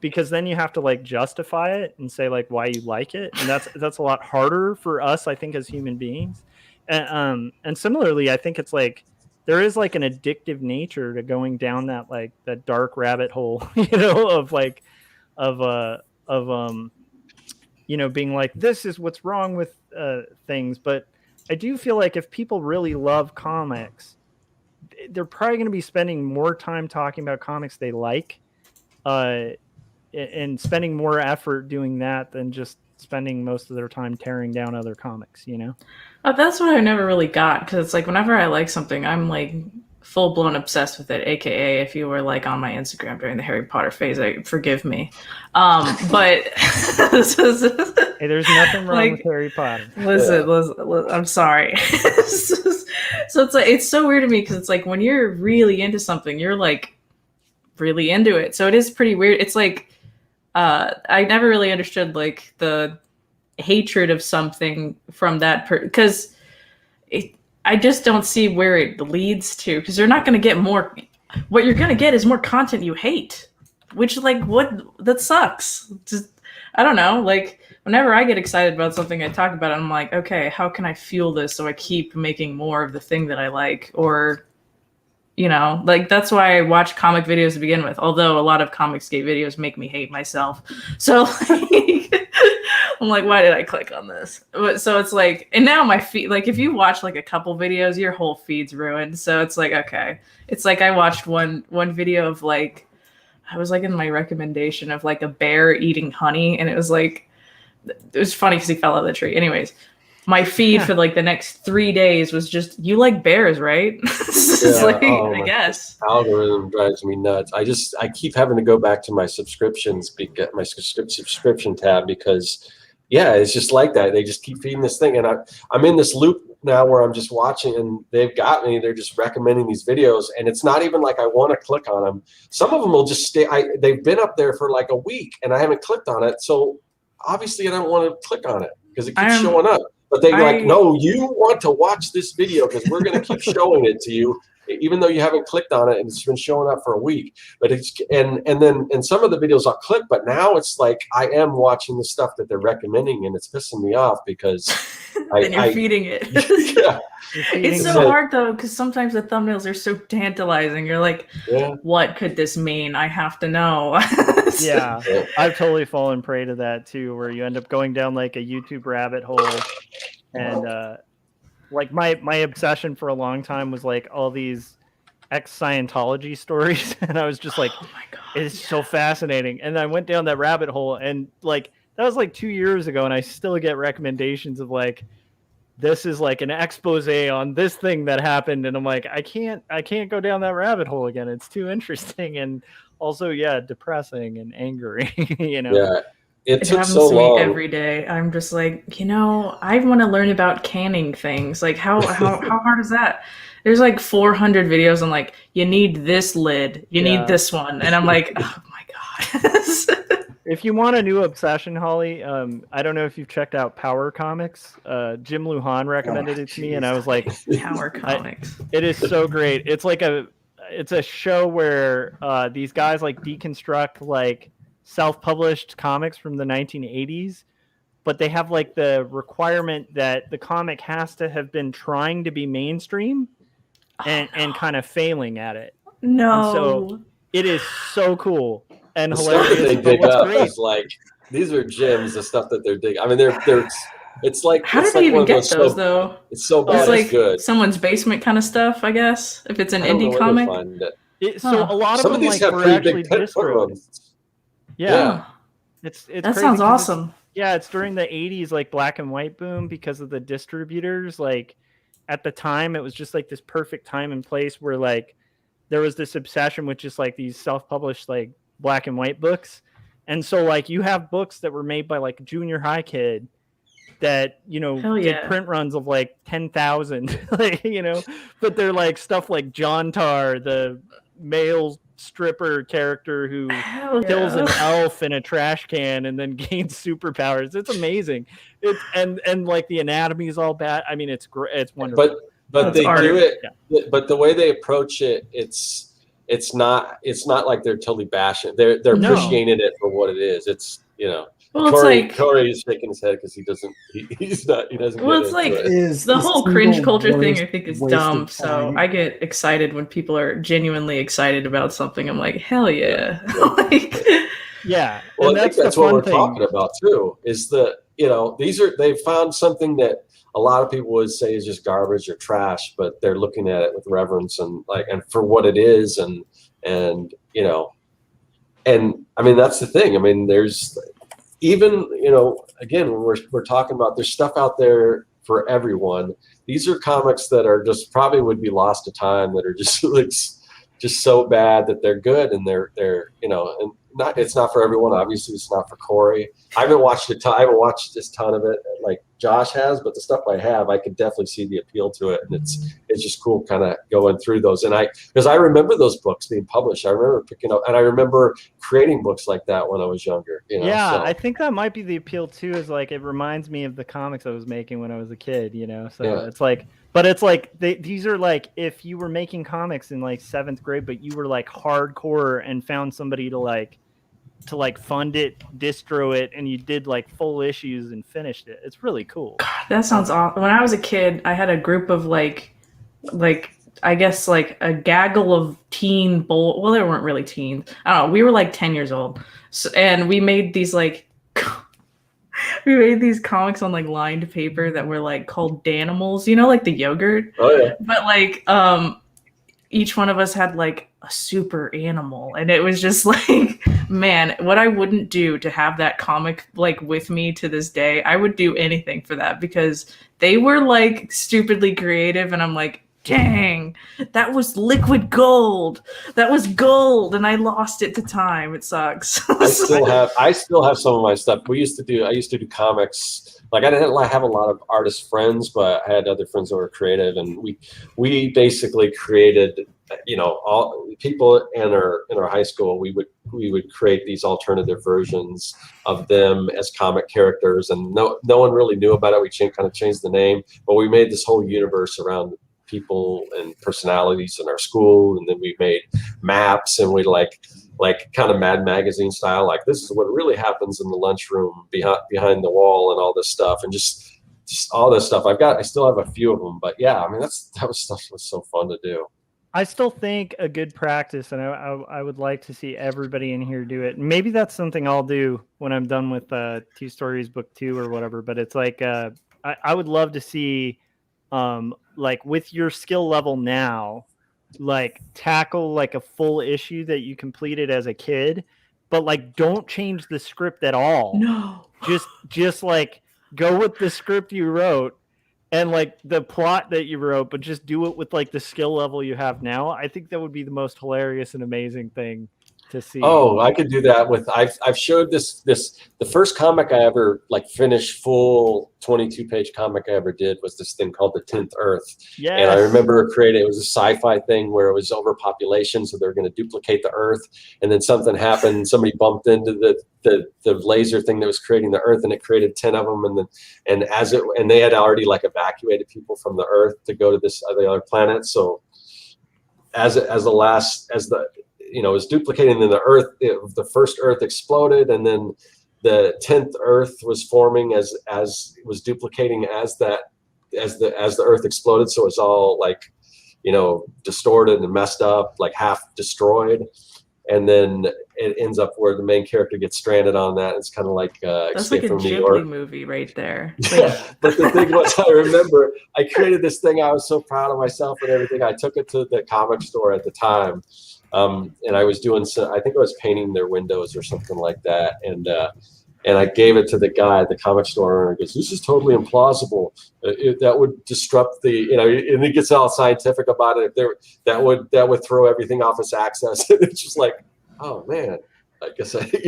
because then you have to like justify it and say like why you like it. And that's a lot harder for us, I think, as human beings. And similarly, I think it's like there is like an addictive nature to going down that like that dark rabbit hole, you know, of like you know, being like, this is what's wrong with things. But I do feel like if people really love comics, they're probably going to be spending more time talking about comics they like and spending more effort doing that than just spending most of their time tearing down other comics, you know? That's what I never really got, because it's like whenever I like something, I'm like full-blown obsessed with it, aka if you were like on my Instagram during the Harry Potter phase, forgive me. But hey, there's nothing wrong with Harry Potter. Listen, I'm sorry. So it's like it's so weird to me because it's like when you're really into something, you're like really into it. So it is pretty weird. It's like I never really understood like the hatred of something from that because I just don't see where it leads to, because you're not going to get more. What you're going to get is more content you hate, which like that sucks. Just, I don't know. Like whenever I get excited about something, I talk about it. I'm like, okay, how can I fuel this so I keep making more of the thing that I like? Or, you know, like that's why I watch comic videos to begin with. Although a lot of Comicsgate videos make me hate myself. So like, I'm like, why did I click on this? So it's like, and now my feed, like if you watch like a couple videos, your whole feed's ruined. So it's like, okay. It's like I watched one video of like, I was like in my recommendation of like a bear eating honey. And it was like, it was funny because he fell out of the tree. Anyways, my feed for like the next 3 days was just, you like bears, right? I guess. Algorithm drives me nuts. I keep having to go back to my subscriptions, my subscription tab, because it's just like that. They just keep feeding this thing. And I'm in this loop now where I'm just watching and they've got me. They're just recommending these videos. And it's not even like I want to click on them. Some of them will just stay. They've been up there for like a week and I haven't clicked on it. So obviously I don't want to click on it because it keeps showing up. But they're like, no, you want to watch this video because we're going to keep showing it to you, even though you haven't clicked on it and it's been showing up for a week. But it's and then some of the videos I'll click, but now it's like I am watching the stuff that they're recommending and it's pissing me off because you're feeding it. Yeah. It's so hard though, because sometimes the thumbnails are so tantalizing. You're like, what could this mean? I have to know. Yeah, I've totally fallen prey to that too, where you end up going down like a YouTube rabbit hole. And like my obsession for a long time was like all these ex-Scientology stories. And I was just like, oh my God, it's so fascinating. And I went down that rabbit hole and like, that was like 2 years ago. And I still get recommendations of like this is like an expose on this thing that happened, and I'm like, I can't go down that rabbit hole again. It's too interesting, and also, yeah, depressing and angering. Yeah, it took happens so to long. me every day. I'm just like, I want to learn about canning things. Like, how hard is that? There's like 400 videos on like, you need this lid, you need this one, and I'm like, oh my god. If you want a new obsession, Holly, I don't know if you've checked out Power Comics. Jim Lujan recommended it to me, and I was like, Power Comics. It is so great. It's a show where these guys like deconstruct like self-published comics from the 1980s, but they have like the requirement that the comic has to have been trying to be mainstream and kind of failing at it. No. And so it is so cool. And the hilarious. Stuff that they dig up is like, these are gems. The stuff that they're digging. I mean, they're. It's like, how do it's they like even get those so, though? It's so bad. It's like it's good. Someone's basement kind of stuff, I guess. If it's an indie comic. So a lot of them like were actually distros. Yeah. It's that sounds awesome. It's during the 80s like black and white boom because of the distributors. Like at the time, it was just like this perfect time and place where like there was this obsession with just like these self-published like black and white books. And so like you have books that were made by like a junior high kid that, did print runs of like 10,000, like, but they're like stuff like John Tar, the male stripper character who kills an elf in a trash can and then gains superpowers. It's amazing. And like the anatomy is all bad. I mean, it's great. It's wonderful. But they do it. Yeah. But the way they approach it, it's not like they're totally bashing. They're appreciating it for what it is. It's Well, Corey is shaking his head because he doesn't. Well, it's like the whole cringe culture thing. I think is dumb. So I get excited when people are genuinely excited about something. I'm like, hell yeah! Yeah. Well, I think that's what we're talking about too. Is they found something that a lot of people would say is just garbage or trash, but they're looking at it with reverence and for what it is, and I mean that's the thing. I mean, there's. Even, again, when we're talking about there's stuff out there for everyone. These are comics that are just probably would be lost to time, that are just like just so bad that they're good, and they're and it's not for everyone. Obviously, it's not for Corey. I haven't watched I haven't watched this ton of it like Josh has, but the stuff I have, I could definitely see the appeal to it, and it's just cool kind of going through those. And because I remember those books being published, I remember picking up, and I remember creating books like that when I was younger. I think that might be the appeal too. Is like it reminds me of the comics I was making when I was a kid. So it's like. But it's like these are like if you were making comics in like 7th grade, but you were like hardcore and found somebody to fund it, distro it, and you did like full issues and finished it. It's really cool. God, that sounds awesome. When I was a kid, I had a group of like I guess like a gaggle of teen well, they weren't really teens. I don't know. We were like 10 years old, and we made these like. We made these comics on like lined paper that were like called Danimals, like the yogurt. Oh yeah. But like each one of us had like a super animal, and it was just like, man, what I wouldn't do to have that comic like with me to this day. I would do anything for that because they were like stupidly creative, and I'm like, dang, that was liquid gold. That was gold, and I lost it to time. It sucks. I still have some of my stuff. I used to do comics. Like I didn't have a lot of artist friends, but I had other friends that were creative, and we basically created, all people in our high school. We would create these alternative versions of them as comic characters, and no one really knew about it. We kind of changed the name, but we made this whole universe around people and personalities in our school, and then we made maps, and we like kind of Mad Magazine style, like this is what really happens in the lunchroom behind the wall, and all this stuff, and just all this stuff. I still have a few of them, but yeah, I mean that was so fun to do. I still think a good practice, and I would like to see everybody in here do it. Maybe that's something I'll do when I'm done with 2 Stories Book 2 or whatever. But it's like I would love to see. Like with your skill level now, like tackle like a full issue that you completed as a kid, but like don't change the script at all. No, just like go with the script you wrote and like the plot that you wrote, but just do it with like the skill level you have now. I think that would be the most hilarious and amazing thing to see. Oh, I could do that with. I've showed this the first comic I ever like finished full 22-page comic I ever did was this thing called the 10th Earth. Yeah. And I remember creating it was a sci-fi thing where it was overpopulation, so they're going to duplicate the Earth, and then something happened. Somebody bumped into the laser thing that was creating the Earth, and it created 10 of them, and they had already like evacuated people from the Earth to go to the other planet. So as the you know, it was duplicating in the Earth. The first Earth exploded, and then the 10th Earth was forming as it was duplicating as the Earth exploded. So it's all like, you know, distorted and messed up, like half destroyed. And then it ends up where the main character gets stranded on that. It's kind of like that's like a Ghibli movie right there. Yeah, but the thing was, I remember I created this thing. I was so proud of myself and everything. I took it to the comic store at the time. And I was doing I think I was painting their windows or something like that. And I gave it to the guy at the comic store, and he goes, "This is totally implausible. That would disrupt the, you know," and he gets all scientific about it. That would throw everything off its axis. It's just like, oh man, I guess but see,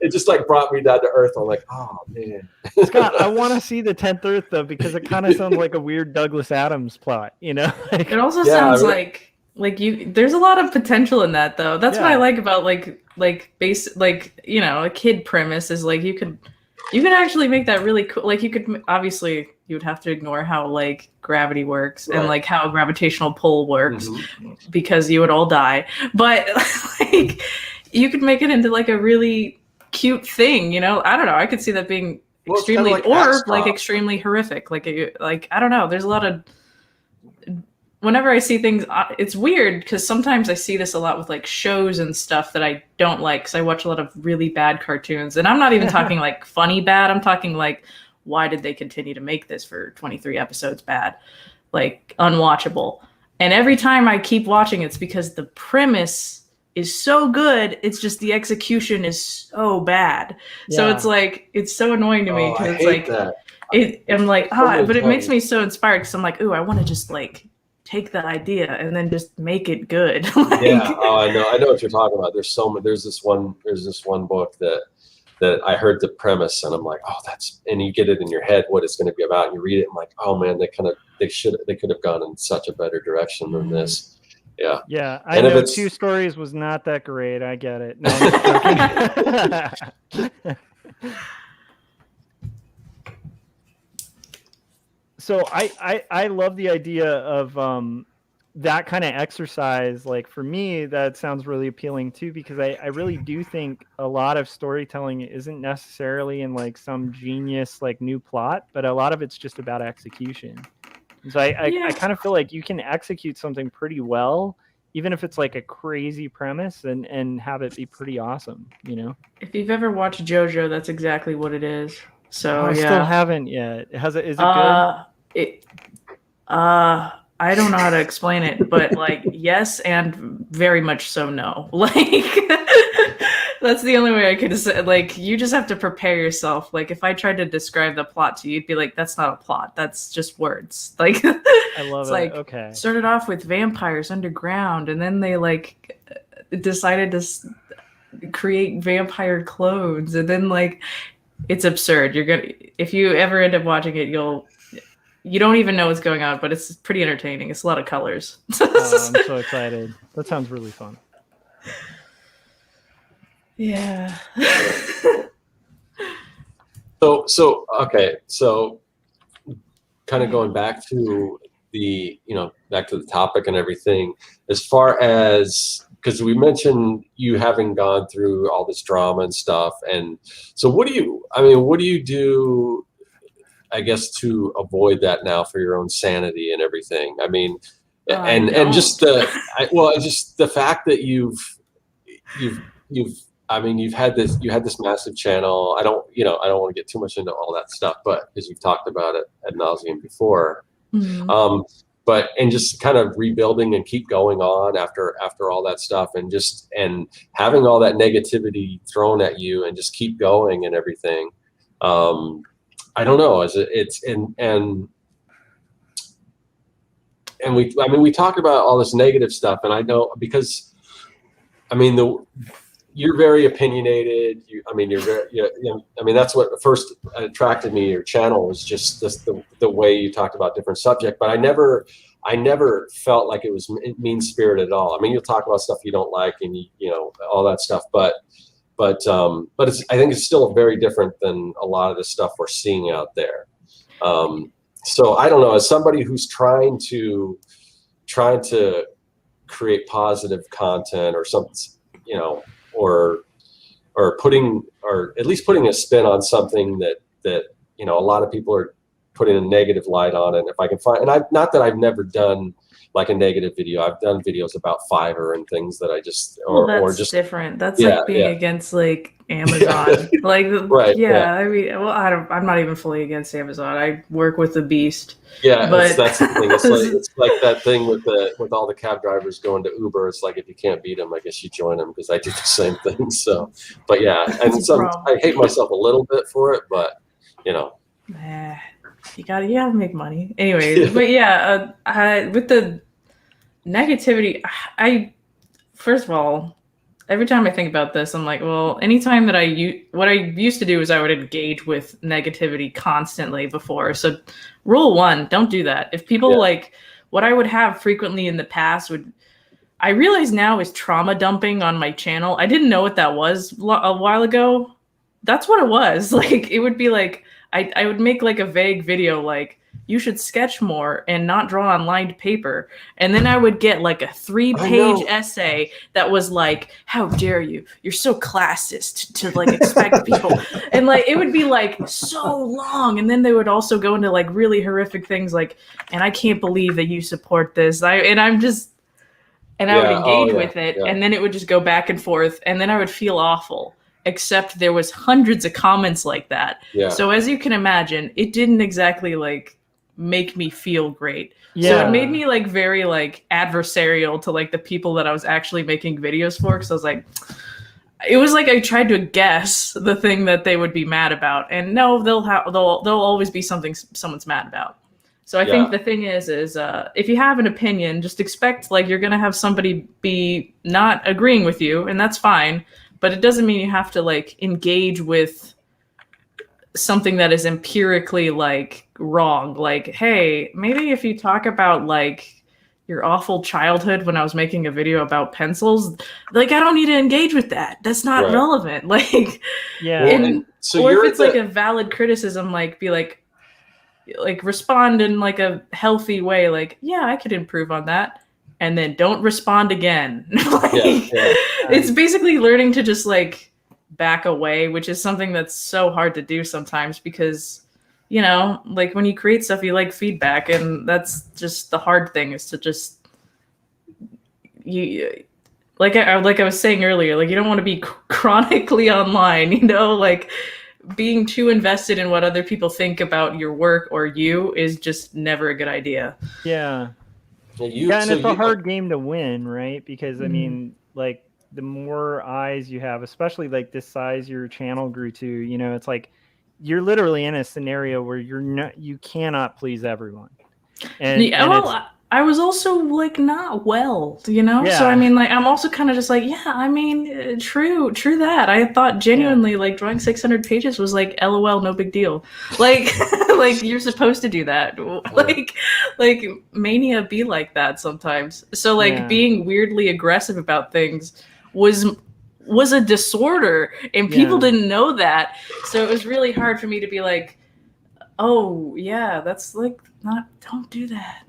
it just brought me down to earth. I'm like, oh man. Scott, I want to see the 10th Earth though, because it kind of sounds like a weird Douglas Adams plot, you know? It also sounds like there's a lot of potential in that though. That's what I like about you know, a kid premise is like you can actually make that really cool. Like you could, obviously you would have to ignore how like gravity works and like how gravitational pull works because you would all die. But like you could make it into like a really cute thing, you know? I don't know. I could see that being extremely extremely horrific. Like I don't know. There's a lot of, whenever I see things, it's weird because sometimes I see this a lot with like shows and stuff that I don't like because I watch a lot of really bad cartoons. And I'm not even talking like funny bad. I'm talking like, why did they continue to make this for 23 episodes bad? Like unwatchable. And every time I keep watching, it's because the premise is so good. It's just the execution is so bad. Yeah. So it's like, it's so annoying to me because it's like, I'm like, but it makes me so inspired because I'm like, ooh, I want to just like take the idea and then just make it good. I know what you're talking about. There's this one book that I heard the premise and I'm like, oh, and you get it in your head what it's going to be about, and you read it, I'm like, oh man, they could have gone in such a better direction than this. Yeah, I know 2 Stories was not that great. I get it. No, so I love the idea of that kind of exercise. Like for me, that sounds really appealing too, because I really do think a lot of storytelling isn't necessarily in like some genius like new plot, but a lot of it's just about execution. And so I kind of feel like you can execute something pretty well, even if it's like a crazy premise, and have it be pretty awesome, you know? If you've ever watched JoJo, that's exactly what it is. So I still haven't yet. Is it good? I don't know how to explain it, but like yes, and very much so no. Like that's the only way I could say. Like you just have to prepare yourself. Like if I tried to describe the plot to you, you'd be like, "That's not a plot. That's just words." Like I love it. Like, okay. Started off with vampires underground, and then they like decided to create vampire clones, and then like it's absurd. If you ever end up watching it, you don't even know what's going on, but it's pretty entertaining. It's a lot of colors. I'm so excited. That sounds really fun. Yeah. So kind of going back to back to the topic and everything, as far as, because we mentioned you having gone through all this drama and stuff, and so what do you do, I guess, to avoid that now for your own sanity and everything? I mean, and just the fact that you've had this massive channel. I don't want to get too much into all that stuff, but because you've talked about it ad nauseum before. Mm-hmm. But just kind of rebuilding and keep going on after all that stuff, and having all that negativity thrown at you and just keep going and everything. I don't know. And we talk about all this negative stuff, and I know because, I mean, you're very opinionated. You're very, that's what first attracted me to your channel, was just the way you talked about different subjects. But I never felt like it was mean-spirited at all. I mean, you'll talk about stuff you don't like, and all that stuff. But I think it's still very different than a lot of the stuff we're seeing out there. So I don't know, as somebody who's trying to create positive content or something, or at least putting a spin on something that a lot of people are putting a negative light on it. If I can find, and not that I've never done like a negative video. I've done videos about Fiverr and things that I just, or just different. That's like being against like Amazon. Like, right. I mean, well, I'm not even fully against Amazon. I work with the beast. Yeah, but that's the thing. It's like that thing with all the cab drivers going to Uber. It's like, if you can't beat them, I guess you join them, because I do the same thing. So, but yeah, and I hate myself a little bit for it, but you gotta make money anyway. But with the negativity, first of all, every time I think about this, I'm like, well, anytime that what I used to do is I would engage with negativity constantly before. So rule 1, don't do that. If people like, what I would have frequently in the past I realize now is trauma dumping on my channel. I didn't know what that was a while ago. That's what it was. Like, it would be like, I would make like a vague video like, you should sketch more and not draw on lined paper. And then I would get like a 3-page essay that was like, how dare you? You're so classist to like expect people. And like, it would be like so long. And then they would also go into like really horrific things like, and I can't believe that you support this. I would engage with it. Yeah. And then it would just go back and forth. And then I would feel awful. Except there was hundreds of comments like that. Yeah. So as you can imagine, it didn't exactly like make me feel great. Yeah. So it made me like very like adversarial to like the people that I was actually making videos for. Cause I was like, it was like I tried to guess the thing that they would be mad about. And no, there'll always be something someone's mad about. So I think the thing is if you have an opinion, just expect like you're going to have somebody be not agreeing with you, and that's fine. But it doesn't mean you have to like engage with something that is empirically like wrong. Like, hey, maybe if you talk about like your awful childhood when I was making a video about pencils, like I don't need to engage with that. That's not relevant. Like, or if it's like a valid criticism, like be like respond in like a healthy way. Like, yeah, I could improve on that. And then don't respond again. It's basically learning to just like back away, which is something that's so hard to do sometimes because, like when you create stuff, you like feedback, and that's just the hard thing is to just like I was saying earlier, like you don't want to be chronically online, like being too invested in what other people think about your work or you is just never a good idea. Yeah. And it's a hard game to win, right? Because I mean, like the more eyes you have, especially like this size your channel grew to, it's like you're literally in a scenario where you cannot please everyone. And I was also like not well, So I mean, like I'm also kind of just like, true that. I thought genuinely like drawing 600 pages was like LOL, no big deal. Like like you're supposed to do that. Like mania be like that sometimes. So like being weirdly aggressive about things was a disorder, and people didn't know that. So it was really hard for me to be like, oh yeah, that's like don't do that.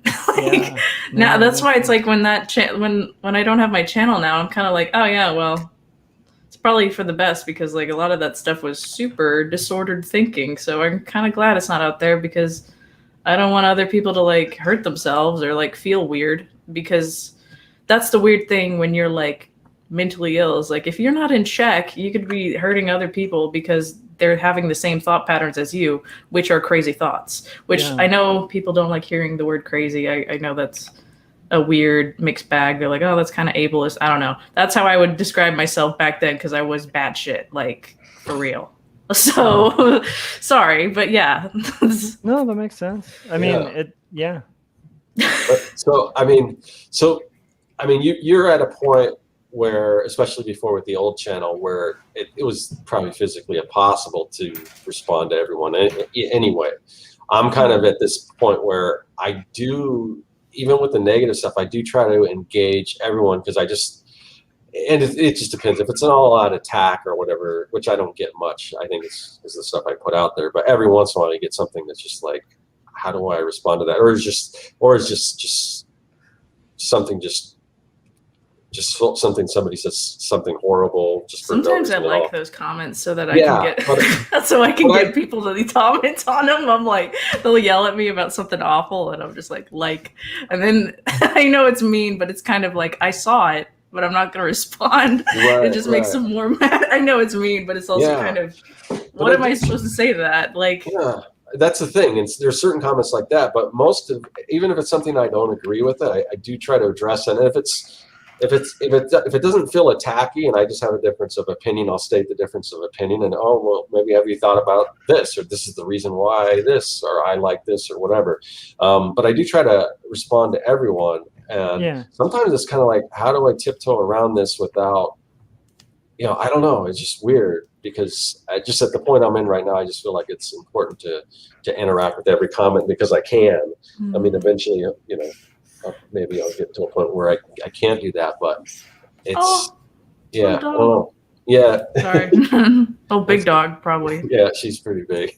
Now that's why it's like when when I don't have my channel now, I'm kind of like, oh yeah, well, it's probably for the best because like a lot of that stuff was super disordered thinking. So I'm kind of glad it's not out there because I don't want other people to like hurt themselves or like feel weird, because that's the weird thing when you're like mentally ill is like if you're not in check, you could be hurting other people because they're having the same thought patterns as you, which are crazy thoughts, which I know people don't like hearing the word crazy. I know that's a weird mixed bag. They're like, oh, that's kind of ableist. I don't know. That's how I would describe myself back then because I was bad shit, like for real. So sorry, but yeah. No, that makes sense. I mean, But, you're at a point where, especially before with the old channel, where it was probably physically impossible to respond to everyone anyway. I'm kind of at this point where I do, even with the negative stuff, I do try to engage everyone, because I just, and it just depends. If it's an all-out attack or whatever, which I don't get much, I think it's the stuff I put out there. But every once in a while, you get something that's just like, how do I respond to that? Or it's just something, just something, somebody says something horrible. Just sometimes I like those comments so that I can get so I can get people to comment on them. I'm like, they'll yell at me about something awful, and I'm just like, and then I know it's mean, but it's kind of like, I saw it, but I'm not going to respond. It just makes them more mad. I know it's mean, but it's also kind of, what am I supposed to say to that? Like, that's the thing. And there's certain comments like that, but even if it's something I don't agree with, I do try to address it. And if it doesn't feel attacky and I just have a difference of opinion, I'll state the difference of opinion, and maybe have you thought about this, or this is the reason why this, or I like this, or whatever. But I do try to respond to everyone. And sometimes it's kind of like, how do I tiptoe around this without, I don't know. It's just weird, because just at the point I'm in right now, I just feel like it's important to interact with every comment, because I can. I mean, eventually, maybe I'll get to a point where I can't do that, but it's, Sorry. Big dog, probably. Yeah, she's pretty big.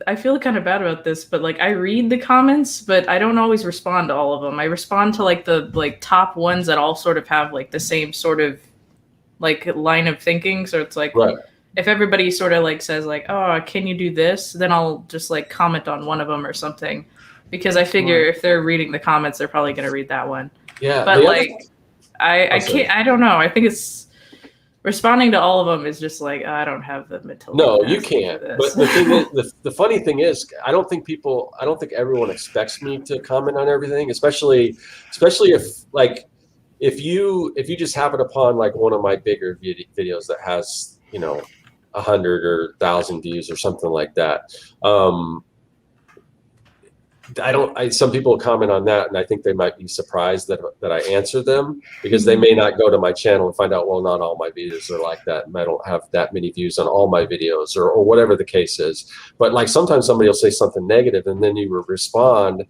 I feel kind of bad about this, but like, I read the comments, but I don't always respond to all of them. I respond to like the top ones that all sort of have like the same sort of like line of thinking. So it's like, if everybody sort of like says like, oh, can you do this? Then I'll just like comment on one of them or something, because I figure if they're reading the comments, they're probably going to read that one. Yeah. But like, I can't, I don't know. I think it's, responding to all of them is just like, I don't have the mental. No, you can't. But the thing is, the funny thing is, I don't think everyone expects me to comment on everything, especially if you just happen upon like one of my bigger videos that has 100 or 1,000 views or something like that. Some people comment on that, and I think they might be surprised that I answer them, because they may not go to my channel and find out, well, not all my videos are like that, and I don't have that many views on all my videos, or whatever the case is. But like, sometimes somebody will say something negative, and then you respond.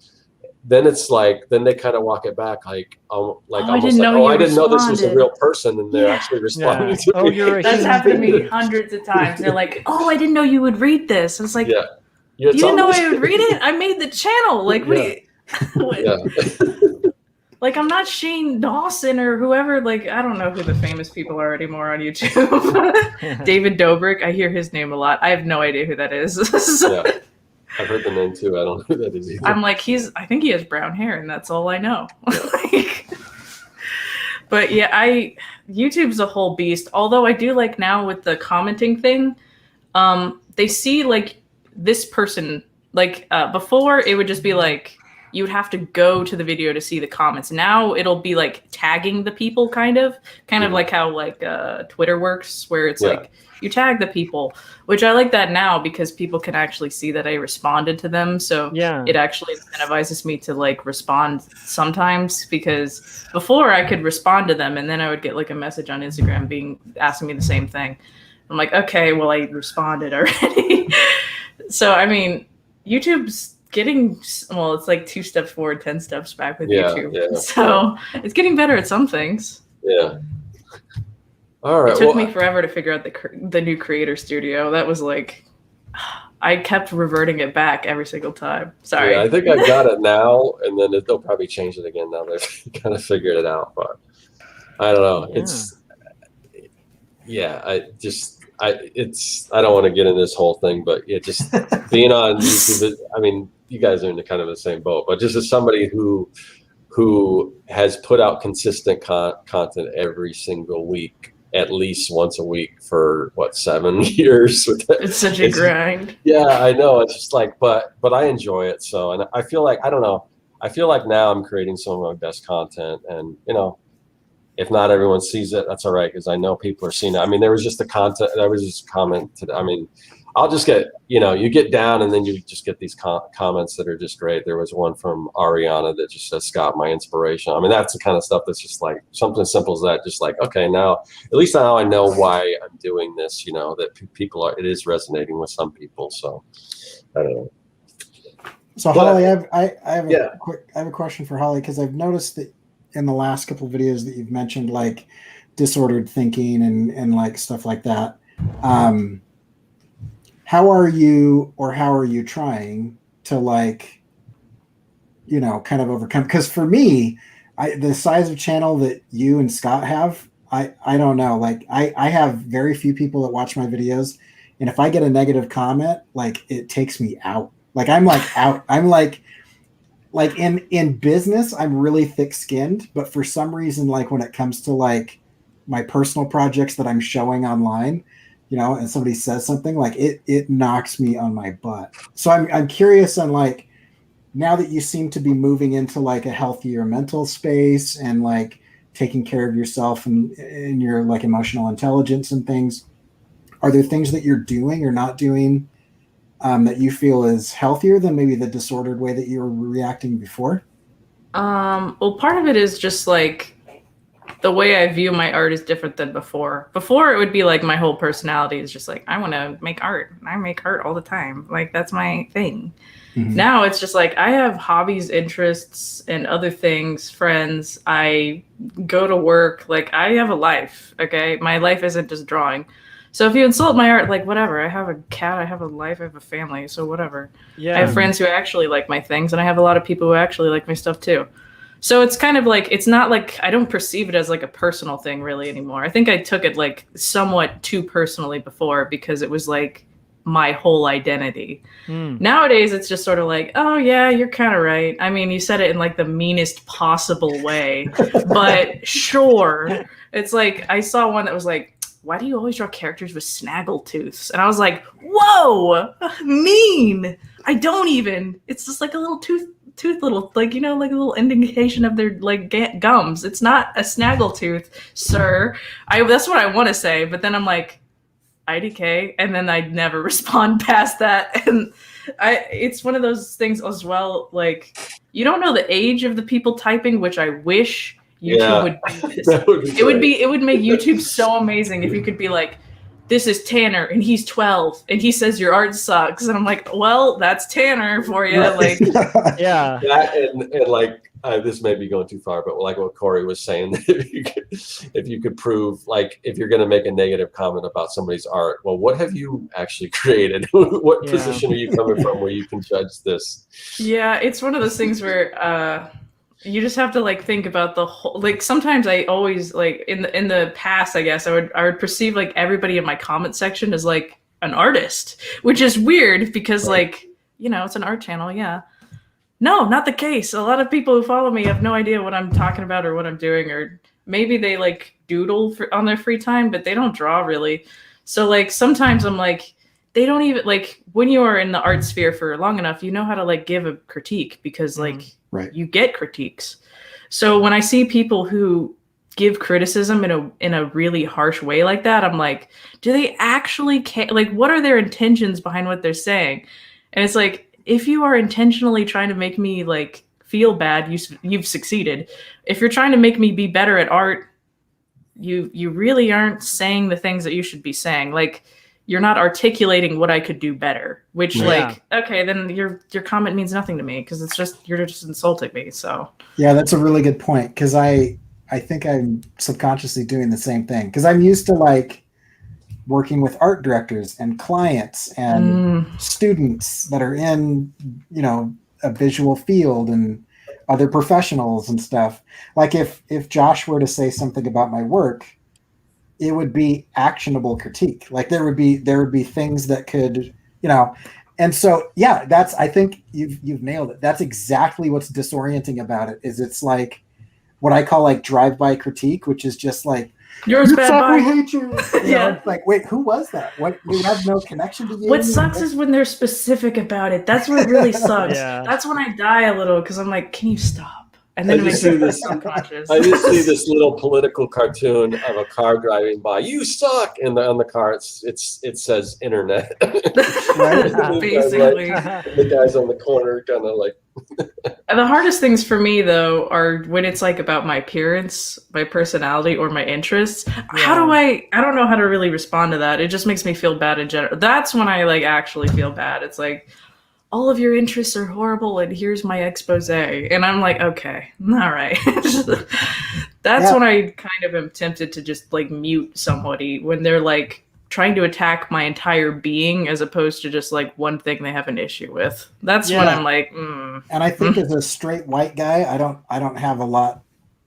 Then it's like, then they kind of walk it back, like, I didn't know this was a real person, and they're actually responding to me. That's happened to me hundreds of times. They're like, oh, I didn't know you would read this. And it's like, you didn't know I would read it? I made the channel. Like, like, I'm not Shane Dawson or whoever. Like, I don't know who the famous people are anymore on YouTube. David Dobrik. I hear his name a lot. I have no idea who that is. I've heard the name too. I don't know who that is either. I'm like, I think he has brown hair, and that's all I know. But YouTube's a whole beast. Although I do like now with the commenting thing, they see like this person, like before it would just be like, you would have to go to the video to see the comments. Now it'll be like tagging the people, kind of like how like Twitter works, where it's like you tag the people, which I like that now, because people can actually see that I responded to them. So it actually incentivizes me to like respond sometimes, because before I could respond to them and then I would get like a message on Instagram asking me the same thing. I'm like, okay, well, I responded already. So, I mean, YouTube's getting, it's like 2 steps forward, 10 steps back with YouTube. Yeah, so it's getting better at some things. Yeah. All right. It took me forever to figure out the new creator studio. That was like, I kept reverting it back every single time. Sorry. Yeah, I think I got it now, and then they'll probably change it again now they've kind of figured it out. But I don't know. Yeah. I don't want to get into this whole thing, but just being on YouTube, I mean, you guys are in kind of the same boat, but just as somebody who has put out consistent content every single week, at least once a week for 7 years. It's such a grind. Yeah, I know. It's just like, but I enjoy it. So, and I feel like, I don't know, I feel like now I'm creating some of my best content, and if not everyone sees it, that's all right, because I know people are seeing it. I mean, there was just a comment today. I mean, I'll just get, you get down and then you just get these comments that are just great. There was one from Ariana that just says, Scott, my inspiration. I mean, that's the kind of stuff that's just like something as simple as that. Just like, okay, now, at least now I know why I'm doing this, that it is resonating with some people. So I don't know. So Holly, I have a question for Holly, because I've noticed that in the last couple of videos that you've mentioned, like disordered thinking and like stuff like that. How are you trying to like, kind of overcome? Because for me, the size of channel that you and Scott have, I don't know. Like I have very few people that watch my videos, and if I get a negative comment, like it takes me out. Like I'm like out. I'm like in business, I'm really thick-skinned, but for some reason, like when it comes to like my personal projects that I'm showing online, and somebody says something, like it knocks me on my butt. So I'm curious on like, now that you seem to be moving into like a healthier mental space and like taking care of yourself and your like emotional intelligence and things, are there things that you're doing or not doing that you feel is healthier than maybe the disordered way that you were reacting before? Well, part of it is just like the way I view my art is different than before. Before it would be like my whole personality is just like, I want to make art. I make art all the time. Like that's my thing. Mm-hmm. Now it's just like I have hobbies, interests, and other things, friends. I go to work. Like I have a life. Okay. My life isn't just drawing. So if you insult my art, like whatever, I have a cat, I have a life, I have a family, so whatever. Yeah. I have friends who actually like my things, and I have a lot of people who actually like my stuff too. So it's kind of like, it's not like, I don't perceive it as like a personal thing really anymore. I think I took it like somewhat too personally before because it was like my whole identity. Nowadays, it's just sort of like, oh yeah, you're kind of right. I mean, you said it in like the meanest possible way, but sure. It's like, I saw one that was like, why do you always draw characters with snaggletooths? And I was like, whoa, mean. I don't even. It's just like a little tooth little, like, like a little indication of their like gums. It's not a snaggletooth, sir. That's what I want to say. But then I'm like, IDK. And then I never respond past that. And it's one of those things as well. Like, you don't know the age of the people typing, which I wish YouTube would do this. It would make YouTube so amazing if you could be like, this is Tanner and he's 12 and he says your art sucks, and I'm like, well, that's Tanner for you. Like, yeah. That and like this may be going too far, but like what Corey was saying, if you could prove, like, if you're going to make a negative comment about somebody's art, well, what have you actually created? What position are you coming from where you can judge this? Yeah, it's one of those things where you just have to like think about the whole, like sometimes I always like in the past, I guess I would perceive like everybody in my comment section as like an artist, which is weird because like, it's an art channel. Yeah. No, not the case. A lot of people who follow me have no idea what I'm talking about or what I'm doing, or maybe they like doodle on their free time, but they don't draw really. So like sometimes I'm like, they don't even like, when you are in the art sphere for long enough, you know how to like give a critique because like, you get critiques. So when I see people who give criticism in a really harsh way like that, I'm like, do they actually care? Like, what are their intentions behind what they're saying? And it's like, if you are intentionally trying to make me like feel bad, you've succeeded. If you're trying to make me be better at art, you really aren't saying the things that you should be saying. Like, you're not articulating what I could do better, which like, okay, then your comment means nothing to me because you're just insulting me. So yeah, that's a really good point. Because I think I'm subconsciously doing the same thing because I'm used to like working with art directors and clients and students that are in, a visual field and other professionals and stuff. Like if Josh were to say something about my work, it would be actionable critique. Like there would be things that could, and so, yeah, I think you've nailed it. That's exactly what's disorienting about it is it's like what I call like drive-by critique, which is just like, yours bad bye. We hate you. Yeah. Like, wait, who was that? What? We have no connection to you. What sucks is when they're specific about it. That's what really sucks. Yeah. That's when I die a little because I'm like, can you stop? And then I it just makes see me this. subconscious. I just see this little political cartoon of a car driving by. You suck, and on the car it says internet. Basically, the guys on the corner kind of like. The hardest things for me though are when it's like about my appearance, my personality, or my interests. Yeah. How do I don't know how to really respond to that. It just makes me feel bad in general. That's when I like actually feel bad. It's like, all of your interests are horrible and here's my expose. And I'm like, okay, all right. That's when I kind of am tempted to just like mute somebody when they're like trying to attack my entire being as opposed to just like one thing they have an issue with. That's when I'm like, And I think as a straight white guy, I don't have a lot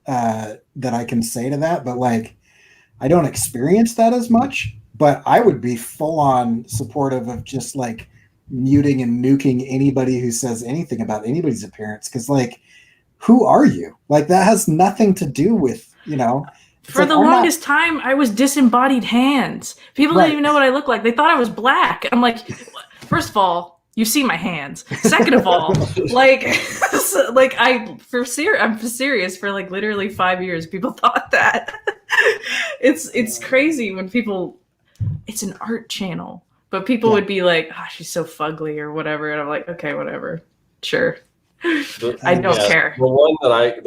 that I can say to that, but like I don't experience that as much, but I would be full on supportive of just like muting and nuking anybody who says anything about anybody's appearance. Cause like, who are you? Like that has nothing to do with, For the longest time, I was disembodied hands. People didn't even know what I looked like. They thought I was black. I'm like, first of all, you see my hands. Second of all, I'm serious. For like literally 5 years, people thought that. It's crazy when people. It's an art channel, but people would be like, "Oh, she's so fugly" or whatever, and I'm like, "Okay, whatever, sure." I don't care. The one that I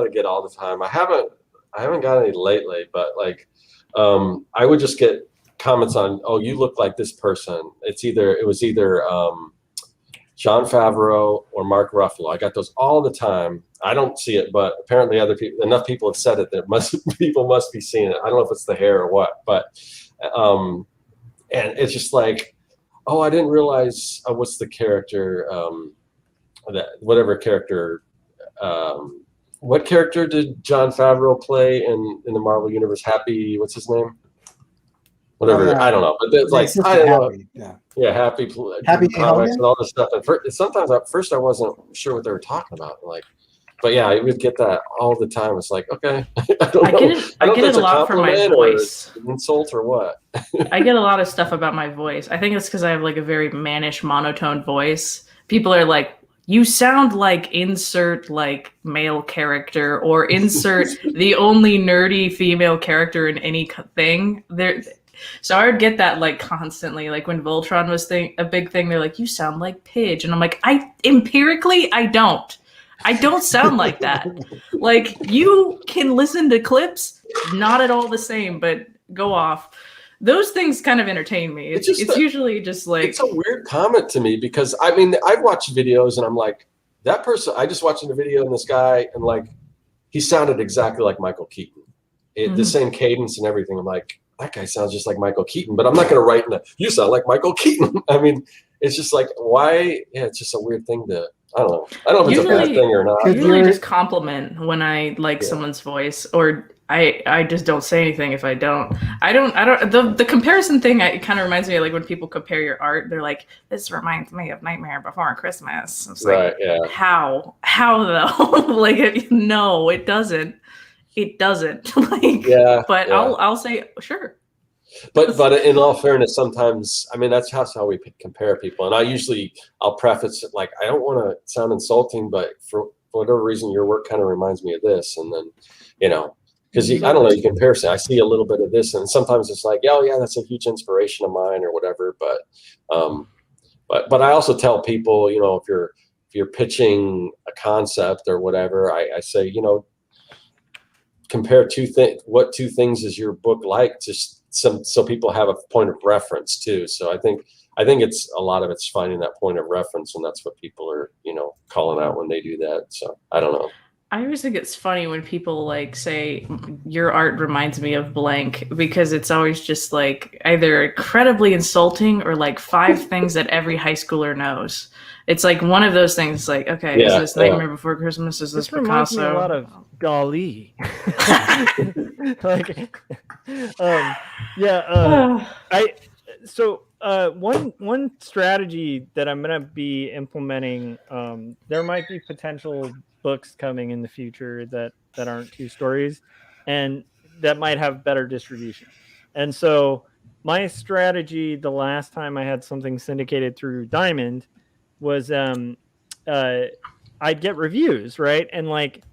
get all the time. I haven't got any lately, but like, I would just get comments on, "Oh, you look like this person." It was either Jon Favreau or Mark Ruffalo. I got those all the time. I don't see it, but apparently enough people have said it that people must be seeing it. I don't know if it's the hair or what, but and it's just like, oh, I didn't realize what's the character that whatever character. What character did Jon Favreau play in the Marvel Universe? Happy, what's his name? Whatever, I don't know. But it's like, I don't know. Yeah, Happy comics and all this stuff. And sometimes at first I wasn't sure what they were talking about. Like, but yeah, I would get that all the time. It's like, okay, I don't know. I get it a lot from my voice. Or insult or what? I get a lot of stuff about my voice. I think it's because I have like a very mannish, monotone voice. People are like, you sound like insert like male character or insert the only nerdy female character in any thing. So I would get that like constantly. Like when Voltron was a big thing, they're like, you sound like Pidge. And I'm like, empirically, I don't sound like that. Like you can listen to clips, not at all the same, but go off. Those things kind of entertain me. It's usually just like... It's a weird comment to me because, I mean, I've watched videos and I'm like, that person, I just watched a video and this guy, and like, he sounded exactly like Michael Keaton. The same cadence and everything. I'm like, that guy sounds just like Michael Keaton, but I'm not going to write you sound like Michael Keaton. I mean, it's just like, why? Yeah, it's just a weird thing to... I don't know. I don't know if it's a bad thing or not. I usually just compliment when I like someone's voice, or I just don't say anything if I don't. The comparison thing, it kind of reminds me of like when people compare your art. They're like, this reminds me of Nightmare Before Christmas. It's like, how though? Like, no, it doesn't. It doesn't. But I'll say sure. But in all fairness, sometimes, I mean, that's how we compare people. And I'll preface it like, I don't want to sound insulting, but for whatever reason, your work kind of reminds me of this. And then, because I don't know, you compare, I see a little bit of this, and sometimes it's like, oh yeah, that's a huge inspiration of mine or whatever. But I also tell people, if you're pitching a concept or whatever, I say, compare what two things is your book like, just so people have a point of reference too. So I think it's a lot of it's finding that point of reference, and that's what people are, calling out when they do that. So I don't know. I always think it's funny when people like say your art reminds me of blank, because it's always just like either incredibly insulting or like 5 things that every high schooler knows. It's like one of those things. Like, okay, is this Nightmare Before Christmas? Is this Picasso? Reminds me a lot of Dali. One strategy that I'm gonna be implementing. There might be potential books coming in the future that aren't 2 stories, and that might have better distribution. And so my strategy the last time I had something syndicated through Diamond was I'd get reviews, right? And like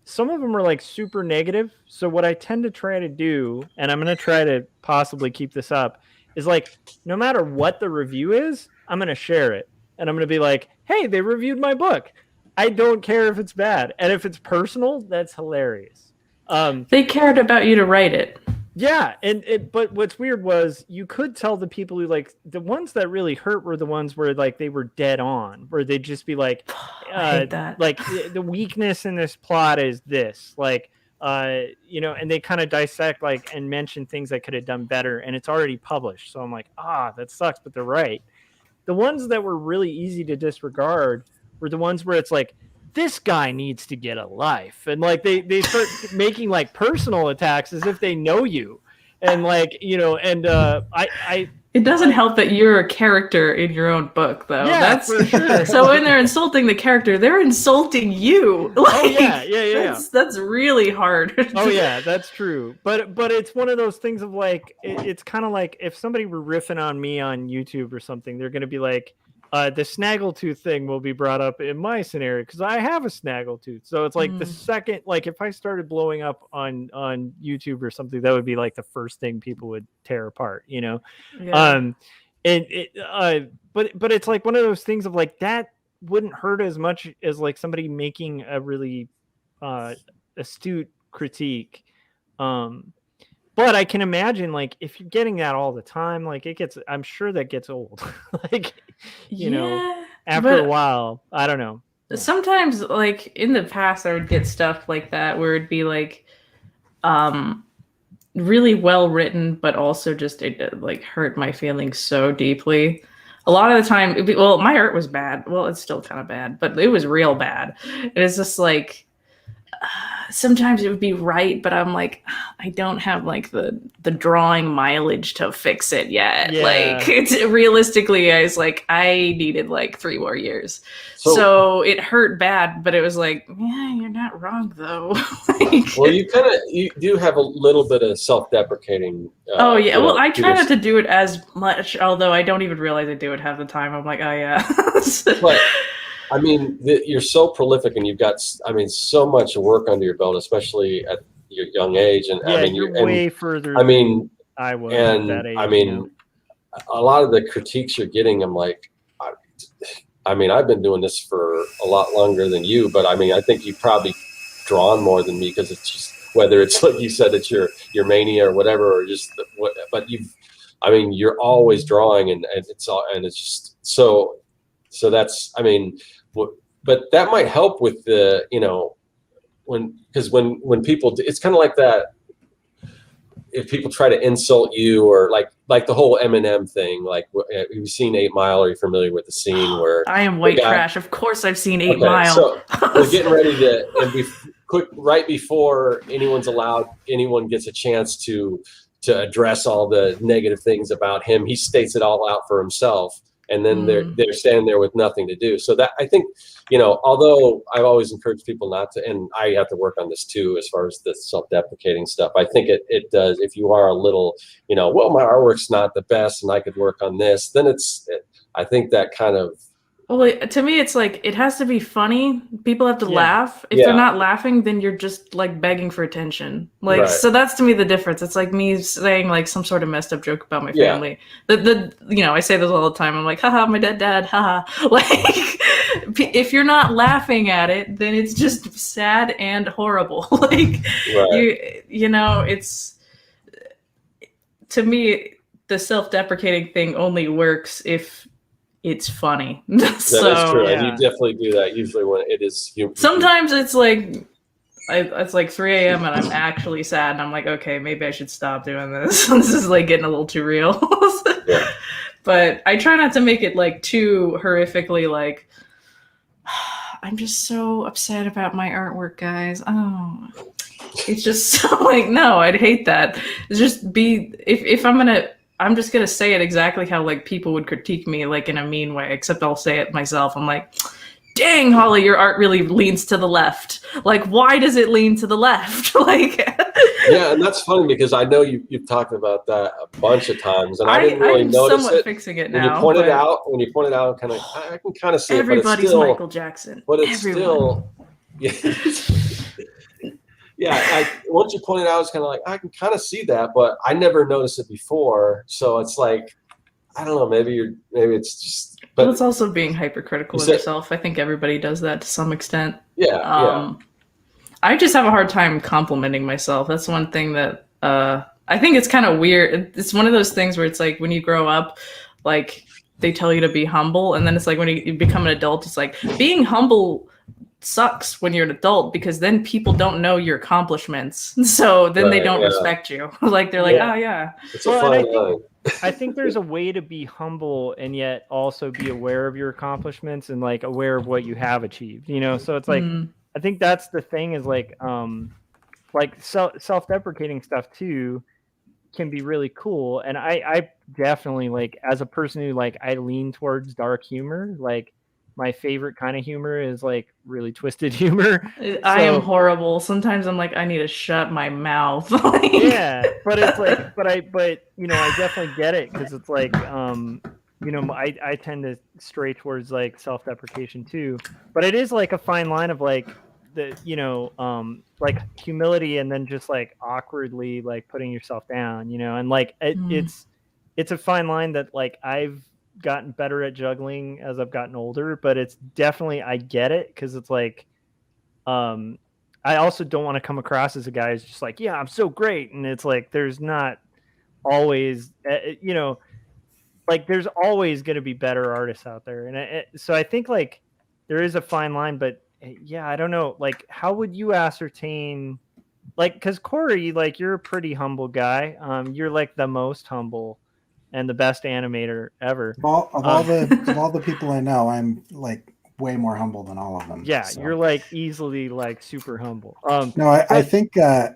some of them are like super negative. So what I tend to try to do, and I'm going to try to possibly keep this up, is like, no matter what the review is, I'm going to share it. And I'm going to be like, hey, they reviewed my book. I don't care if it's bad. And if it's personal, that's hilarious. They cared about you to write it. Yeah, but what's weird was you could tell the people who like the ones that really hurt were the ones where like they were dead on, where they'd just be like, I hate that. Like the weakness in this plot is this, like, you know, and they kind of dissect like and mention things I could have done better, and it's already published. So I'm like, that sucks, but they're right. The ones that were really easy to disregard were the ones where it's like, this guy needs to get a life, and like they start making like personal attacks as if they know you, and like, you know, and it doesn't help that you're a character in your own book, though. Yeah, that's for sure. So when they're insulting the character, they're insulting you. Like, that's really hard. Oh yeah, that's true. But it's one of those things of like, it's kind of like if somebody were riffing on me on YouTube or something, they're going to be like, the snaggletooth thing will be brought up in my scenario because I have a snaggletooth. So it's like the second, like if I started blowing up on YouTube or something, that would be like the first thing people would tear apart, you know? Yeah. But it's like one of those things of like, that wouldn't hurt as much as like somebody making a really astute critique. But I can imagine, like, if you're getting that all the time, like, I'm sure that gets old. Like, you know, after a while, I don't know. Sometimes, like, in the past, I would get stuff like that where it'd be, like, really well written, but also just, it like, hurt my feelings so deeply. A lot of the time, my art was bad. Well, it's still kind of bad, but it was real bad. It's just, like, sometimes it would be right, but I'm like, I don't have like the drawing mileage to fix it yet. Yeah. Like, it's realistically, I was like, I needed like 3 more years. So it hurt bad, but it was like, yeah, you're not wrong though. Like, well, you do have a little bit of self-deprecating. Oh yeah, well, I try not to do it as much, although I don't even realize I do it half the time. I'm like, oh yeah. But I mean, you're so prolific, and you've got, I mean, so much work under your belt, especially at your young age. And yeah, I mean, you're way further. I mean, I was and at that age, I mean, a lot of the critiques you're getting, I'm like, I mean, I've been doing this for a lot longer than you, but I mean, I think you've probably drawn more than me because it's just, whether it's like you said, it's your mania or whatever, or just what. But I mean, you're always drawing, and it's just so that's, I mean. But that might help with the, you know, because when people do, it's kind of like that. If people try to insult you, or like the whole Eminem thing, like you've seen 8 Mile, are you familiar with the scene where I am white trash? Of course, I've seen 8 Mile. So we're getting ready to, and quick, right before anyone gets a chance to address all the negative things about him, he states it all out for himself. And then they're standing there with nothing to do. So that, I think, you know, although I've always encouraged people not to, and I have to work on this too, as far as the self-deprecating stuff. I think it does. If you are a little, you know, well, my artwork's not the best, and I could work on this, then I think that kind of. Well, to me, it's like, it has to be funny. People have to laugh. If they're not laughing, then you're just like begging for attention. Like, so that's to me the difference. It's like me saying like some sort of messed up joke about my family. You know, I say this all the time. I'm like, haha, my dead dad, haha. Like, if you're not laughing at it, then it's just sad and horrible. Like, you know, it's, to me, the self-deprecating thing only works if it's funny. That is true, and you definitely do that usually when it is. Sometimes it's like it's like 3 a.m. and I'm actually sad, and I'm like, okay, maybe I should stop doing this. This is like getting a little too real. But I try not to make it like too horrifically like, I'm just so upset about my artwork, guys. Oh, it's just so like, no, I'd hate that. It's just if I'm just going to say it exactly how like people would critique me, like in a mean way, except I'll say it myself. I'm like, dang, Holly, your art really leans to the left. Like, why does it lean to the left? Like, yeah. And that's funny because I know you've talked about that a bunch of times, and I didn't really notice somewhat it. Fixing it when now. You pointed out, kind of, I can kind of see everybody's it, but it's still, Michael Jackson. But it's still, Once you pointed out, I was kind of like, I can kind of see that, but I never noticed it before. So it's like, I don't know, maybe it's just. But it's also being hypercritical of yourself. I think everybody does that to some extent. Yeah. I just have a hard time complimenting myself. That's one thing that I think it's kind of weird. It's one of those things where it's like when you grow up, like they tell you to be humble, and then it's like when you become an adult, it's like being humble sucks when you're an adult because then people don't know your accomplishments, so then they don't respect you. Like they're like, oh yeah. It's a fine line. I think there's a way to be humble and yet also be aware of your accomplishments and like aware of what you have achieved. So it's like I think that's the thing is like self-deprecating stuff too can be really cool. And I definitely like as a person who like I lean towards dark humor, like my favorite kind of humor is like really twisted humor. I am horrible. Sometimes I'm like, I need to shut my mouth. Yeah, but it's like, but I definitely get it because it's like, I tend to stray towards like self-deprecation too. But it is like a fine line of like the, like humility and then just like awkwardly like putting yourself down, and like it's a fine line that like I've gotten better at juggling as I've gotten older, but it's definitely I get it because it's like I also don't want to come across as a guy who's just like, yeah, I'm so great, and it's like there's not always like there's always going to be better artists out there, and so I think like there is a fine line, but yeah, I don't know, like how would you ascertain, like, because Corey, like you're a pretty humble guy, you're like the most humble and the best animator ever. Of all the people I know, I'm like way more humble than all of them. Yeah, so. You're like easily like super humble. No, I think the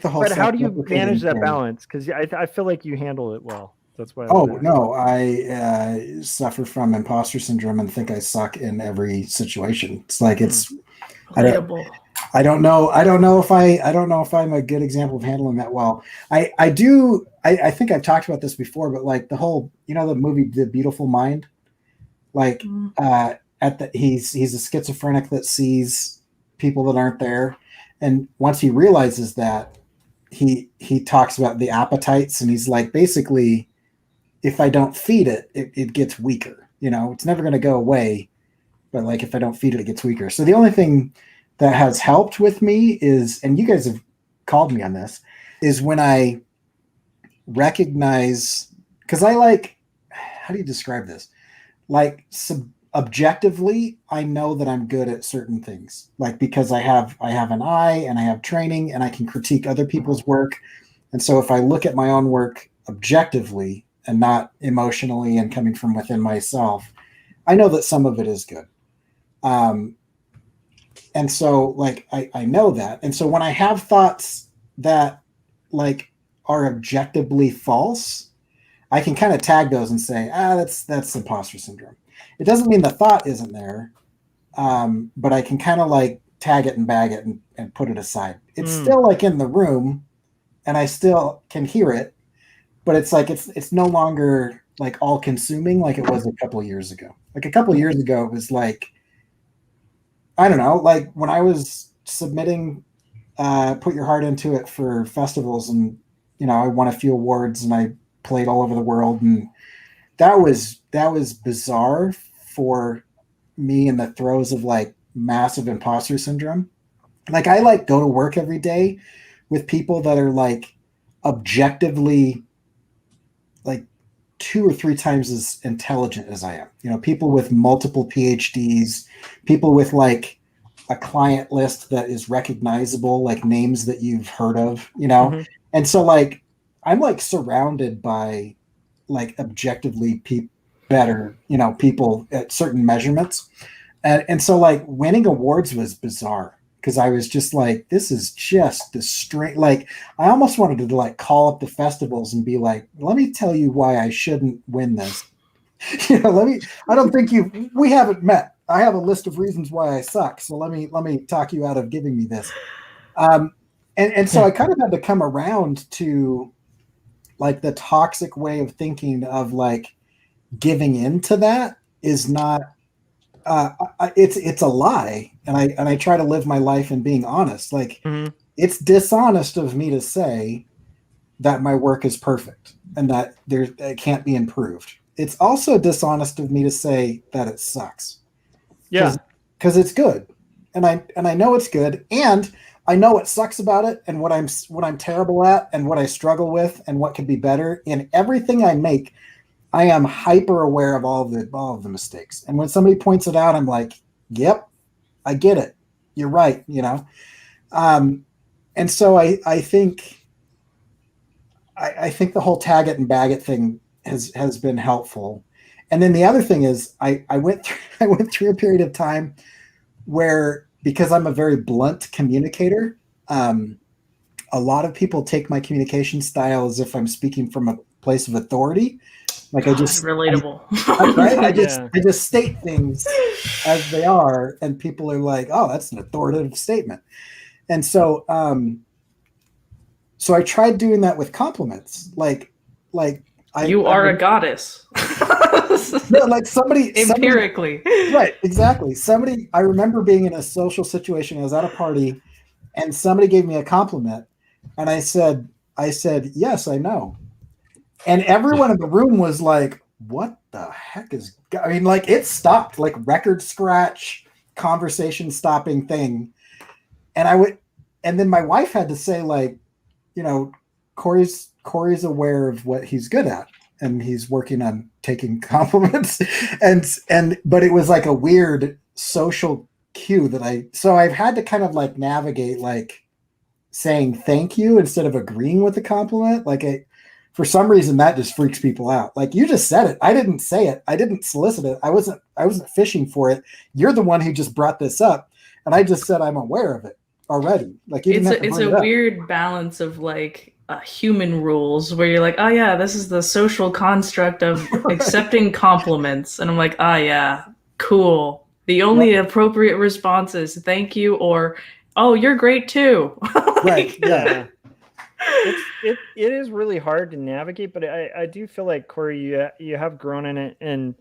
whole. But how do you manage that balance? Because I feel like you handle it well. That's why. I suffer from imposter syndrome and think I suck in every situation. It's like it's. I don't know if I'm a good example of handling that well. I do. I think I've talked about this before, but like the whole, the movie The Beautiful Mind, like he's a schizophrenic that sees people that aren't there, and once he realizes that, he talks about the appetites, and he's like, basically, if I don't feed it, it gets weaker. It's never going to go away, but like if I don't feed it, it gets weaker. So the only thing that has helped with me is, and you guys have called me on this, is when I recognize, because I like, how do you describe this? Like objectively, I know that I'm good at certain things, like because I have an eye and I have training and I can critique other people's work. And so if I look at my own work objectively and not emotionally and coming from within myself, I know that some of it is good. And so like, I know that. And so when I have thoughts that like are objectively false, I can kind of tag those and say, that's imposter syndrome. It doesn't mean the thought isn't there, but I can kind of like tag it and bag it and put it aside. It's still like in the room and I still can hear it, but it's like, it's no longer like all consuming like it was a couple of years ago. Like a couple of years ago, it was like, I don't know, like when I was submitting Put Your Heart Into It for festivals, and I won a few awards and I played all over the world, and that was bizarre for me in the throes of like massive imposter syndrome. Like I like go to work every day with people that are like objectively like 2 or 3 times as intelligent as I am. People with multiple PhDs, people with like a client list that is recognizable, like names that you've heard of, Mm-hmm. And so like, I'm like surrounded by like objectively better, people at certain measurements. And so like winning awards was bizarre because I was just like, this is just the straight, like I almost wanted to like call up the festivals and be like, let me tell you why I shouldn't win this. I don't think we haven't met. I have a list of reasons why I suck. So let me talk you out of giving me this. And so I kind of had to come around to like the toxic way of thinking of like giving into that is not, it's a lie. And I try to live my life and being honest. Like it's dishonest of me to say that my work is perfect and that it can't be improved. It's also dishonest of me to say that it sucks. Yeah. Because it's good. And I know it's good. And I know what sucks about it and what I'm terrible at and what I struggle with and what could be better. In everything I make, I am hyper aware of all of the mistakes. And when somebody points it out, I'm like, yep, I get it. You're right, you know? And so I think the whole tag it and bag it thing has been helpful. And then the other thing is I went through a period of time where, because I'm a very blunt communicator, a lot of people take my communication style as if I'm speaking from a place of authority. Like relatable. I just state things as they are, and people are like, "Oh, that's an authoritative statement." And so, so I tried doing that with compliments, you are a goddess. No, like somebody empirically, right? Exactly. I remember being in a social situation. I was at a party, and somebody gave me a compliment, and I said, "Yes, I know." And everyone in the room was like, "What the heck is?" I mean, like it stopped, like record scratch, conversation stopping thing. And then my wife had to say, like, you know, Corey's aware of what he's good at, and he's working on taking compliments. But it was like a weird social cue so I've had to kind of like navigate, like saying thank you instead of agreeing with the compliment. For some reason that just freaks people out. Like, you just said it. I didn't say it. I didn't solicit it. I wasn't fishing for it. You're the one who just brought this up. And I just said, I'm aware of it already. Like, it's a weird balance of like human rules where you're like, oh yeah, this is the social construct of accepting compliments. And I'm like, oh yeah, cool. The only appropriate response is thank you or, oh, you're great too. Right. Yeah. It is really hard to navigate, but I do feel like, Corey, you have grown in it, and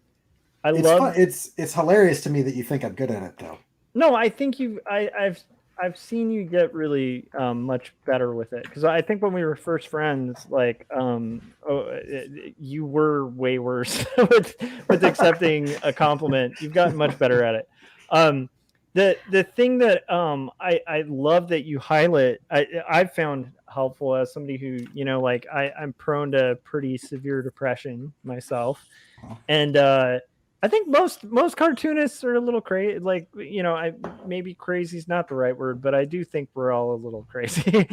it's hilarious to me that you think I'm good at it, though. No, I think I've seen you get really much better with it, because I think when we were first friends, like you were way worse with accepting a compliment. You've gotten much better at it. The thing that I love that you highlight, I've found helpful as somebody who, you know, like I'm prone to pretty severe depression myself, and I think most cartoonists are a little crazy. Like, you know, maybe crazy is not the right word, but I do think we're all a little crazy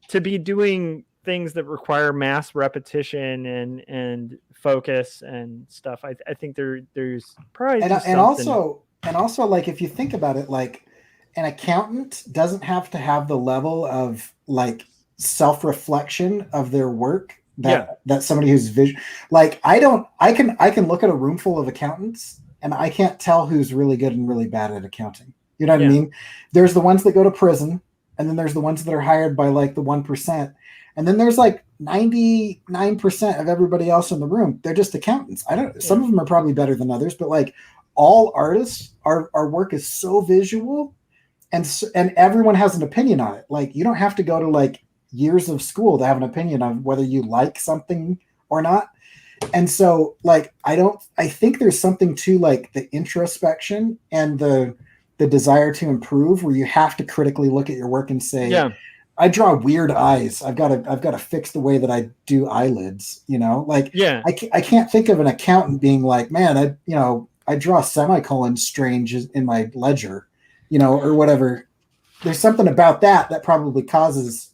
to be doing things that require mass repetition and focus and stuff. I think there's probably and also like, if you think about it, like an accountant doesn't have to have the level of like self-reflection of their work that somebody who's like, I can look at a room full of accountants and I can't tell who's really good and really bad at accounting. You know what I mean? There's the ones that go to prison, and then there's the ones that are hired by like the 1%. And then there's like 99% of everybody else in the room. They're just accountants. Some of them are probably better than others, but like all artists, our work is so visual, and everyone has an opinion on it. Like, you don't have to go to like years of school to have an opinion on whether you like something or not. And so like, I think there's something to like the introspection and the desire to improve, where you have to critically look at your work and say, I draw weird eyes. I've got to fix the way that I do eyelids, you know, like, I can't think of an accountant being like, man, I draw semicolons strange in my ledger, you know, or whatever. There's something about that probably causes.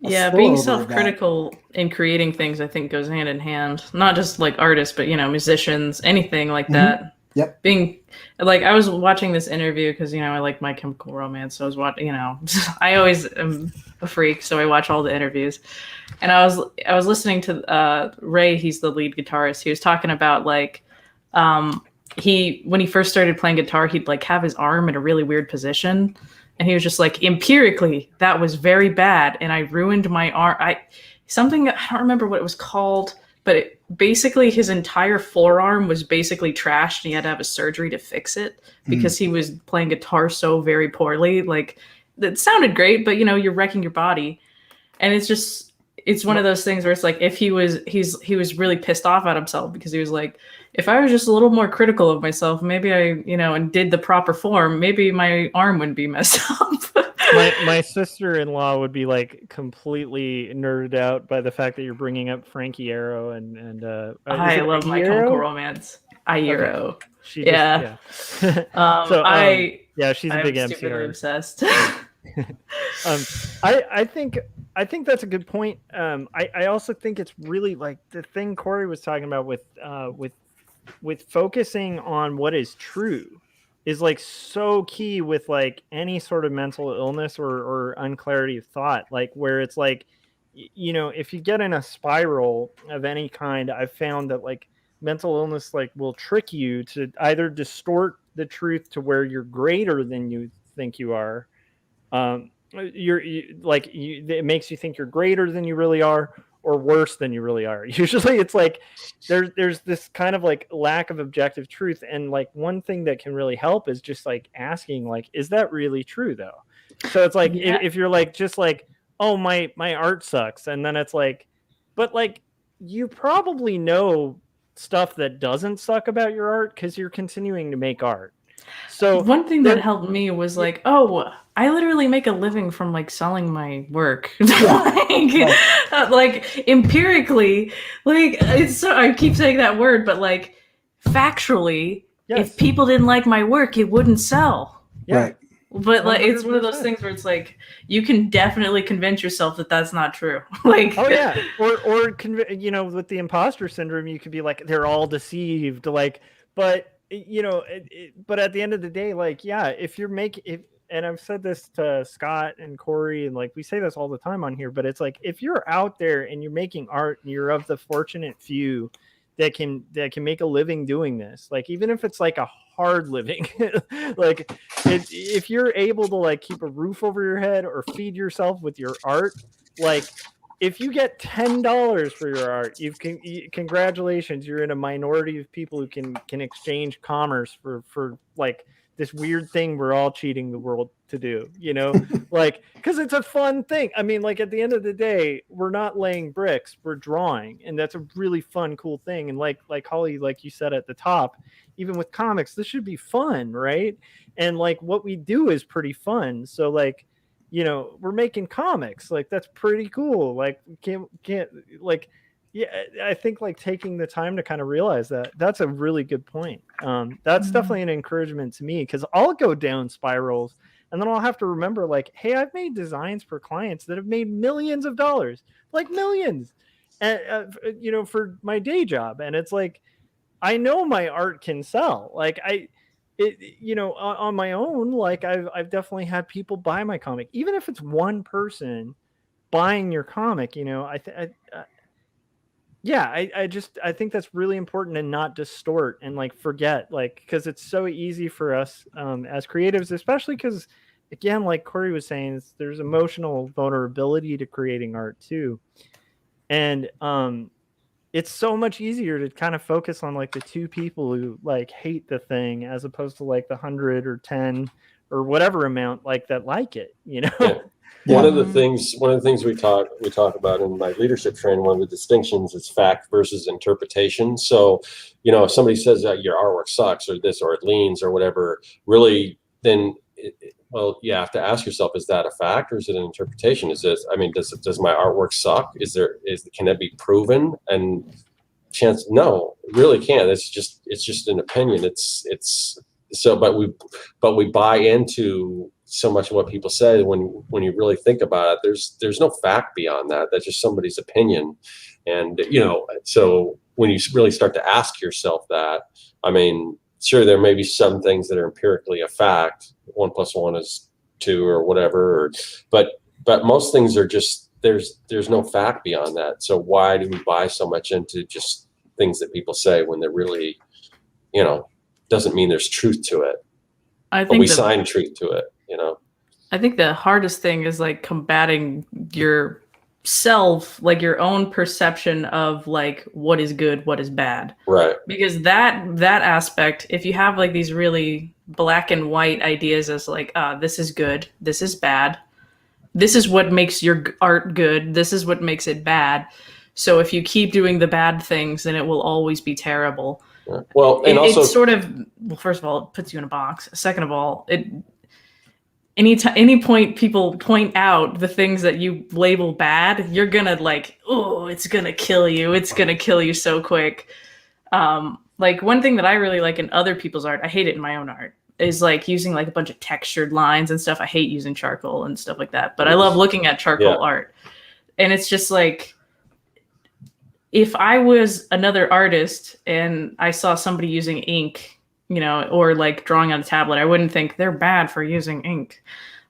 Being self-critical in creating things, I think, goes hand in hand. Not just like artists, but, you know, musicians, anything like that. Yep. Being like, I was watching this interview because, you know, I like My Chemical Romance. So I was watching, you know, I always am a freak, so I watch all the interviews. And I was listening to Ray. He's the lead guitarist. He was talking about like, when he first started playing guitar, he'd like have his arm in a really weird position. And he was just like, empirically, that was very bad. And I ruined my arm. I don't remember what it was called, but basically his entire forearm was basically trashed. And he had to have a surgery to fix it because he was playing guitar so very poorly. Like, it sounded great, but you're wrecking your body. And it's one of those things where it's like, if he was really pissed off at himself because he was like, if I was just a little more critical of myself, maybe I, and did the proper form, maybe my arm wouldn't be messed up. My sister-in-law would be like completely nerded out by the fact that you're bringing up Frankie Arrow and I love My Chemical Romance. Airo. Okay. Yeah. She's a big MCR. Stupidly obsessed. I think that's a good point. I also think it's really like the thing Corey was talking about with focusing on what is true is like so key with like any sort of mental illness or unclarity of thought, like where it's like, if you get in a spiral of any kind, I've found that like mental illness like will trick you to either distort the truth to where you're greater than you think you are. It makes you think you're greater than you really are, or worse than you really are. Usually it's like there's this kind of like lack of objective truth. And like one thing that can really help is just like asking, like, is that really true though? So it's like, if you're like, just like, oh, my art sucks. And then it's like, but like, you probably know stuff that doesn't suck about your art because you're continuing to make art. So one thing that helped me was like, oh, I literally make a living from like selling my work. like empirically, like I keep saying that word, but like factually, if people didn't like my work, it wouldn't sell. Yeah. Right. But like 100%. It's one of those things where it's like you can definitely convince yourself that that's not true. Like, oh yeah, or with the imposter syndrome, you could be like, they're all deceived. Like, but but at the end of the day, like, yeah, if you're and I've said this to Scott and Corey, and like we say this all the time on here, but it's like, if you're out there and you're making art and you're of the fortunate few that can make a living doing this, like even if it's like a hard living, like if you're able to like keep a roof over your head or feed yourself with your art, like if you get $10 for your art, congratulations, you're in a minority of people who can exchange commerce for like this weird thing we're all cheating the world to do, like, because it's a fun thing. I mean, like at the end of the day, we're not laying bricks, we're drawing, and that's a really fun, cool thing. And like Holly, like you said at the top, even with comics, this should be fun, right? And like what we do is pretty fun. So like, we're making comics, like that's pretty cool. Like can't like, yeah, I think like taking the time to kind of realize that's a really good point. That's definitely an encouragement to me, because I'll go down spirals and then I'll have to remember like, hey, I've made designs for clients that have made millions of dollars, like millions, and for my day job. And it's like, I know my art can sell. Like on my own, like I've definitely had people buy my comic, even if it's one person buying your comic. I think that's really important, and not distort and like forget, like, because it's so easy for us as creatives, especially because, again, like Corey was saying, there's emotional vulnerability to creating art too. And it's so much easier to kind of focus on like the two people who like hate the thing, as opposed to like the 100 or 10 or whatever amount like that like it, Yeah. One of the things we talk about in my leadership training, one of the distinctions is fact versus interpretation. So, if somebody says that your artwork sucks or this or it leans or whatever, really, then you have to ask yourself, is that a fact or is it an interpretation? Does my artwork suck? Can it be proven? And no, it really can't. It's just an opinion. But we buy into so much of what people say when you really think about it. There's no fact beyond that. That's just somebody's opinion. And so when you really start to ask yourself that, I mean, sure, there may be some things that are empirically a fact, 1 + 1 is 2 or whatever, but most things are just, there's no fact beyond that. So why do we buy so much into just things that people say when they're really, doesn't mean there's truth to it. I think we sign truth to it. I think the hardest thing is like combating your self, like your own perception of like what is good, what is bad. Right. Because that aspect, if you have like these really black and white ideas as like, this is good, this is bad, this is what makes your art good, this is what makes it bad. So if you keep doing the bad things, then it will always be terrible. Yeah. Well, and also it sort of, well, first of all, it puts you in a box. Second of all, any point people point out the things that you label bad, you're gonna like, oh, it's gonna kill you. It's gonna kill you so quick. Like one thing that I really like in other people's art, I hate it in my own art, is like using like a bunch of textured lines and stuff. I hate using charcoal and stuff like that, but I love looking at charcoal art. And it's just like, if I was another artist and I saw somebody using ink, you know, or like drawing on a tablet, I wouldn't think they're bad for using ink.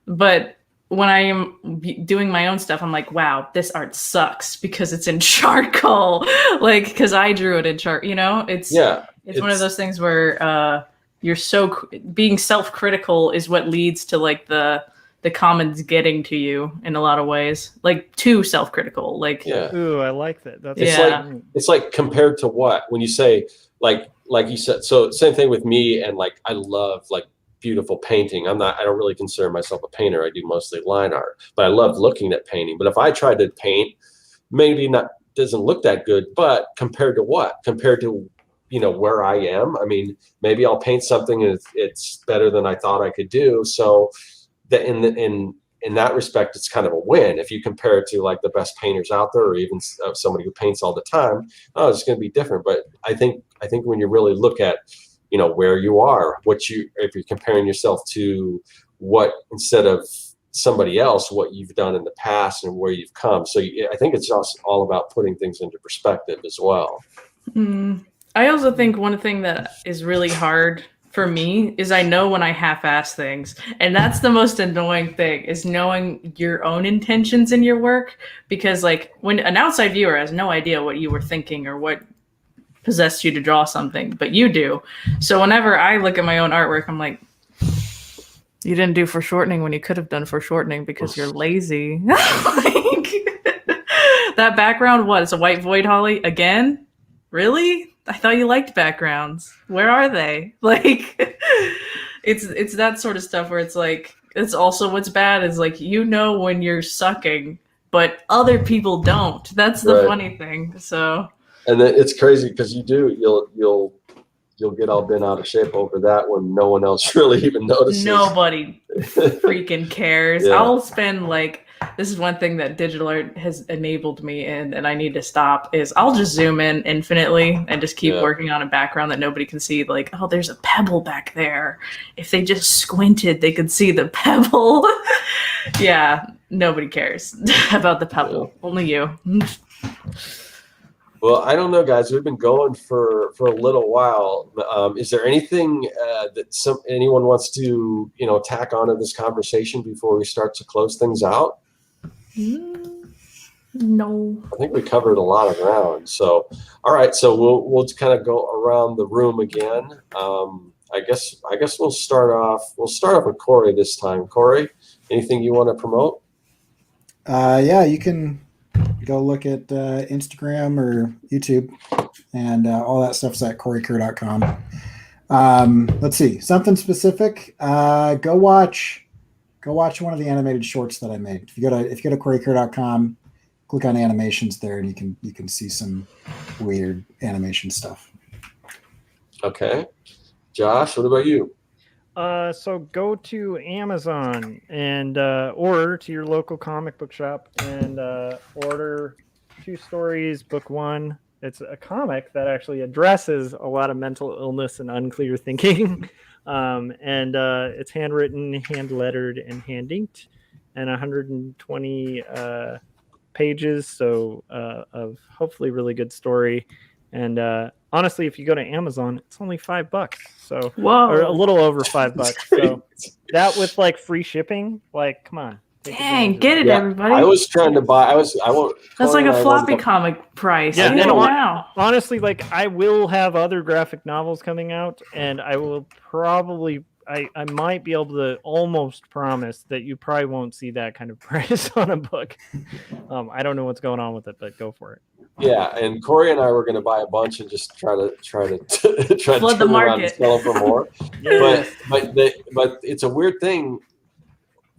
But when I am doing my own stuff, I'm like, wow, this art sucks because it's in charcoal. Like, because I drew it in charcoal, you know, it's one of those things where you're being self-critical is what leads to like the commons getting to you in a lot of ways, like too self-critical. Like, ooh, I like that. That's it's like compared to what, when you say like you said, so same thing with me. And like, I love like beautiful painting. I don't really consider myself a painter. I do mostly line art, but I love looking at painting. But if I tried to paint, maybe doesn't look that good, but compared to what? Compared to, you know, where I am, I mean, maybe I'll paint something and it's better than I thought I could do. So that in that respect, it's kind of a win. If you compare it to like the best painters out there, or even somebody who paints all the time, it's going to be different. But I think when you really look at, you know, where you are, if you're comparing yourself to what, instead of somebody else, what you've done in the past and where you've come. So I think it's just all about putting things into perspective as well. I also think one thing that is really hard for me is I know when I half-ass things, and that's the most annoying thing, is knowing your own intentions in your work. Because like when an outside viewer has no idea what you were thinking or what possessed you to draw something, but you do. So whenever I look at my own artwork, I'm like, you didn't do foreshortening when you could have done foreshortening because you're lazy. Like, that background, what? It's a white void holly again? Really? I thought you liked backgrounds. Where are they? Like, it's that sort of stuff where it's like, it's also what's bad is like, you know when you're sucking, but other people don't. That's the funny thing. So, and then it's crazy because you'll get all bent out of shape over that when no one else really even notices. Nobody freaking cares. I'll spend like, this is one thing that digital art has enabled me in, and I need to stop, is I'll just zoom in infinitely and just keep working on a background that nobody can see. Like, oh, there's a pebble back there. If they just squinted, they could see the pebble. Yeah, nobody cares about the pebble. Only you. Well, I don't know, guys. We've been going for a little while. Is there anything that anyone wants to, you know, tack onto this conversation before we start to close things out? No. I think we covered a lot of ground. So, all right. So we'll kind of go around the room again. I guess we'll start off with Corey this time. Corey, anything you want to promote? Yeah, you can go look at Instagram or YouTube, and all that stuff's at coreykerr.com. Let's see, something specific. Go watch one of the animated shorts that I made. If you go to coreykerr.com, click on animations there, and you can see some weird animation stuff. Okay, Josh, what about you? So go to Amazon and or to your local comic book shop and order 2 Stories, book 1. It's a comic that actually addresses a lot of mental illness and unclear thinking. And it's handwritten, hand-lettered, and hand-inked, and 120 pages, so of hopefully really good story. And honestly, if you go to Amazon, it's only $5. So, or a little over $5. So that with like free shipping, like, come on. Dang, get it, everybody. I was trying to buy, that's like a floppy comic price. Yeah, now. Honestly, like, I will have other graphic novels coming out, and I will probably I might be able to almost promise that you probably won't see that kind of price on a book. I don't know what's going on with it, but go for it. Yeah, and Corey and I were going to buy a bunch and just try to Flood turn the around and market. sell them for more. Yes. But it's a weird thing.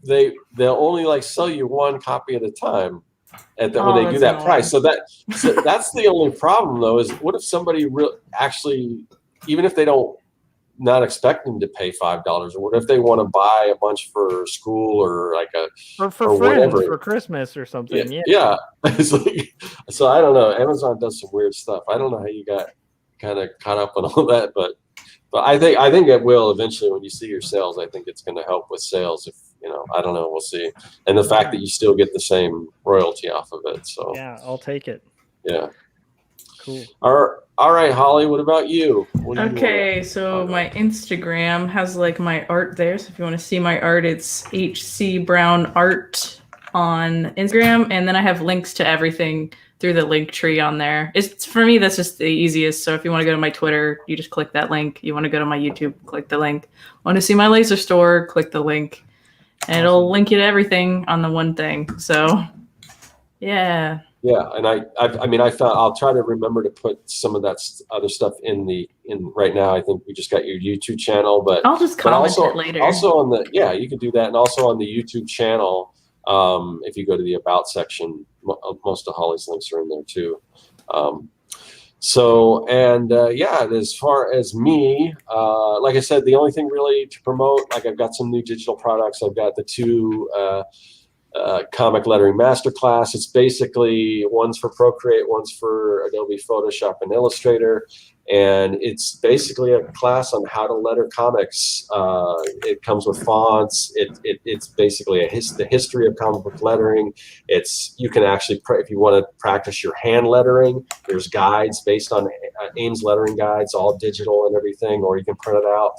They'll only like sell you one copy at a time when they do that price. So that's the only problem though. Is what if somebody actually, even if they don't not expecting to pay $5, or what if they want to buy a bunch for school or like for or friends whatever for Christmas or something. yeah. It's like, so I don't know, Amazon does some weird stuff. I don't know how you got kind of caught up on all that, but I think it will eventually. When you see your sales, I think it's going to help with sales. If I don't know, we'll see. And the fact that you still get the same royalty off of it, so yeah, I'll take it. Yeah, cool. All right, Holly, what about you? Okay, so my Instagram has like my art there. So if you want to see my art, it's HC Brown Art on Instagram. And then I have links to everything through the link tree on there. It's for me, that's just the easiest. So if you want to go to my Twitter, you just click that link. You want to go to my YouTube, click the link. Want to see my laser store, click the link. And it'll link you to everything on the one thing. So yeah. Yeah, and I found I'll try to remember to put some of that other stuff in right now. I think we just got your YouTube channel, but I'll just comment it later. Also on you can do that, and also on the YouTube channel, if you go to the About section, most of Holly's links are in there too. As far as me, like I said, the only thing really to promote, like I've got some new digital products. I've got the two. Comic lettering masterclass. It's basically one's for Procreate, one's for Adobe Photoshop and Illustrator, and it's basically a class on how to letter comics. It comes with fonts. It's basically the history of comic book lettering. You can actually, if you want to practice your hand lettering, there's guides based on Ames lettering guides, all digital and everything, or you can print it out.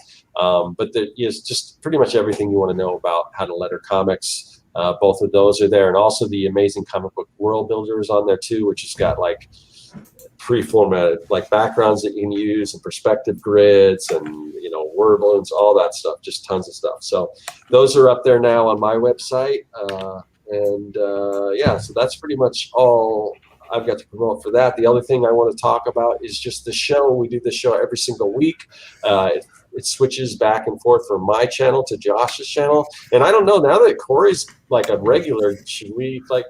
But there's just pretty much everything you want to know about how to letter comics. Both of those are there, and also the amazing comic book world builder is on there too, which has got like pre-formatted like backgrounds that you can use and perspective grids and word balloons, all that stuff, just tons of stuff. So those are up there now on my website, so that's pretty much all I've got to promote for that. The other thing I want to talk about is just the show. We do the show every single week. It switches back and forth from my channel to Josh's channel. And I don't know, now that Corey's like a regular, should we like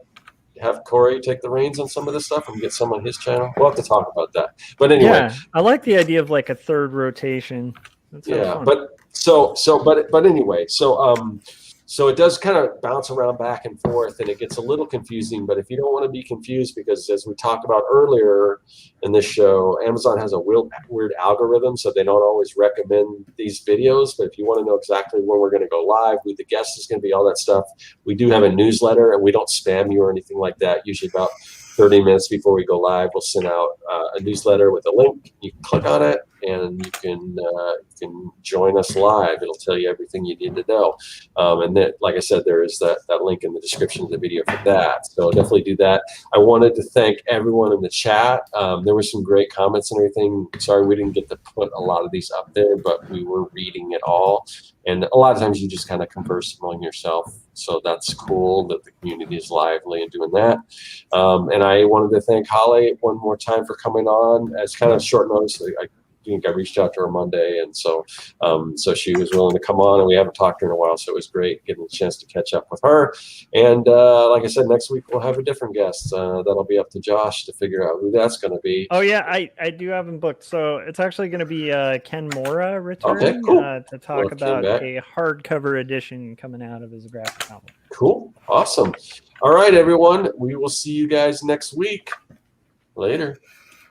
have Corey take the reins on some of this stuff and get some on his channel? We'll have to talk about that. But anyway. Yeah, I like the idea of like a third rotation. That's yeah, fun. but anyway, so it does kind of bounce around back and forth, and it gets a little confusing. But if you don't want to be confused, because as we talked about earlier in this show, Amazon has a weird algorithm, so they don't always recommend these videos. But if you want to know exactly when we're going to go live, who the guest is going to be, all that stuff, we do have a newsletter, and we don't spam you or anything like that. Usually about 30 minutes before we go live, we'll send out a newsletter with a link. You can click on it, and you can join us live. It'll tell you everything you need to know. And then, like I said, there is that link in the description of the video for that. So definitely do that. I wanted to thank everyone in the chat. There were some great comments and everything. Sorry we didn't get to put a lot of these up there, but we were reading it all. And a lot of times you just kind of converse among yourself. So that's cool that the community is lively and doing that. And I wanted to thank Holly one more time for coming on. It's kind of short notice. I think I reached out to her Monday, and so she was willing to come on, and we haven't talked to her in a while, so it was great getting a chance to catch up with her. And like I said, next week we'll have a different guest. That'll be up to Josh to figure out who that's going to be. Oh yeah, I do have him booked. So it's actually going to be Ken Mora returning Okay, cool. To talk about a hardcover edition coming out of his graphic novel. Cool, awesome. All right, everyone, we will see you guys next week. Later.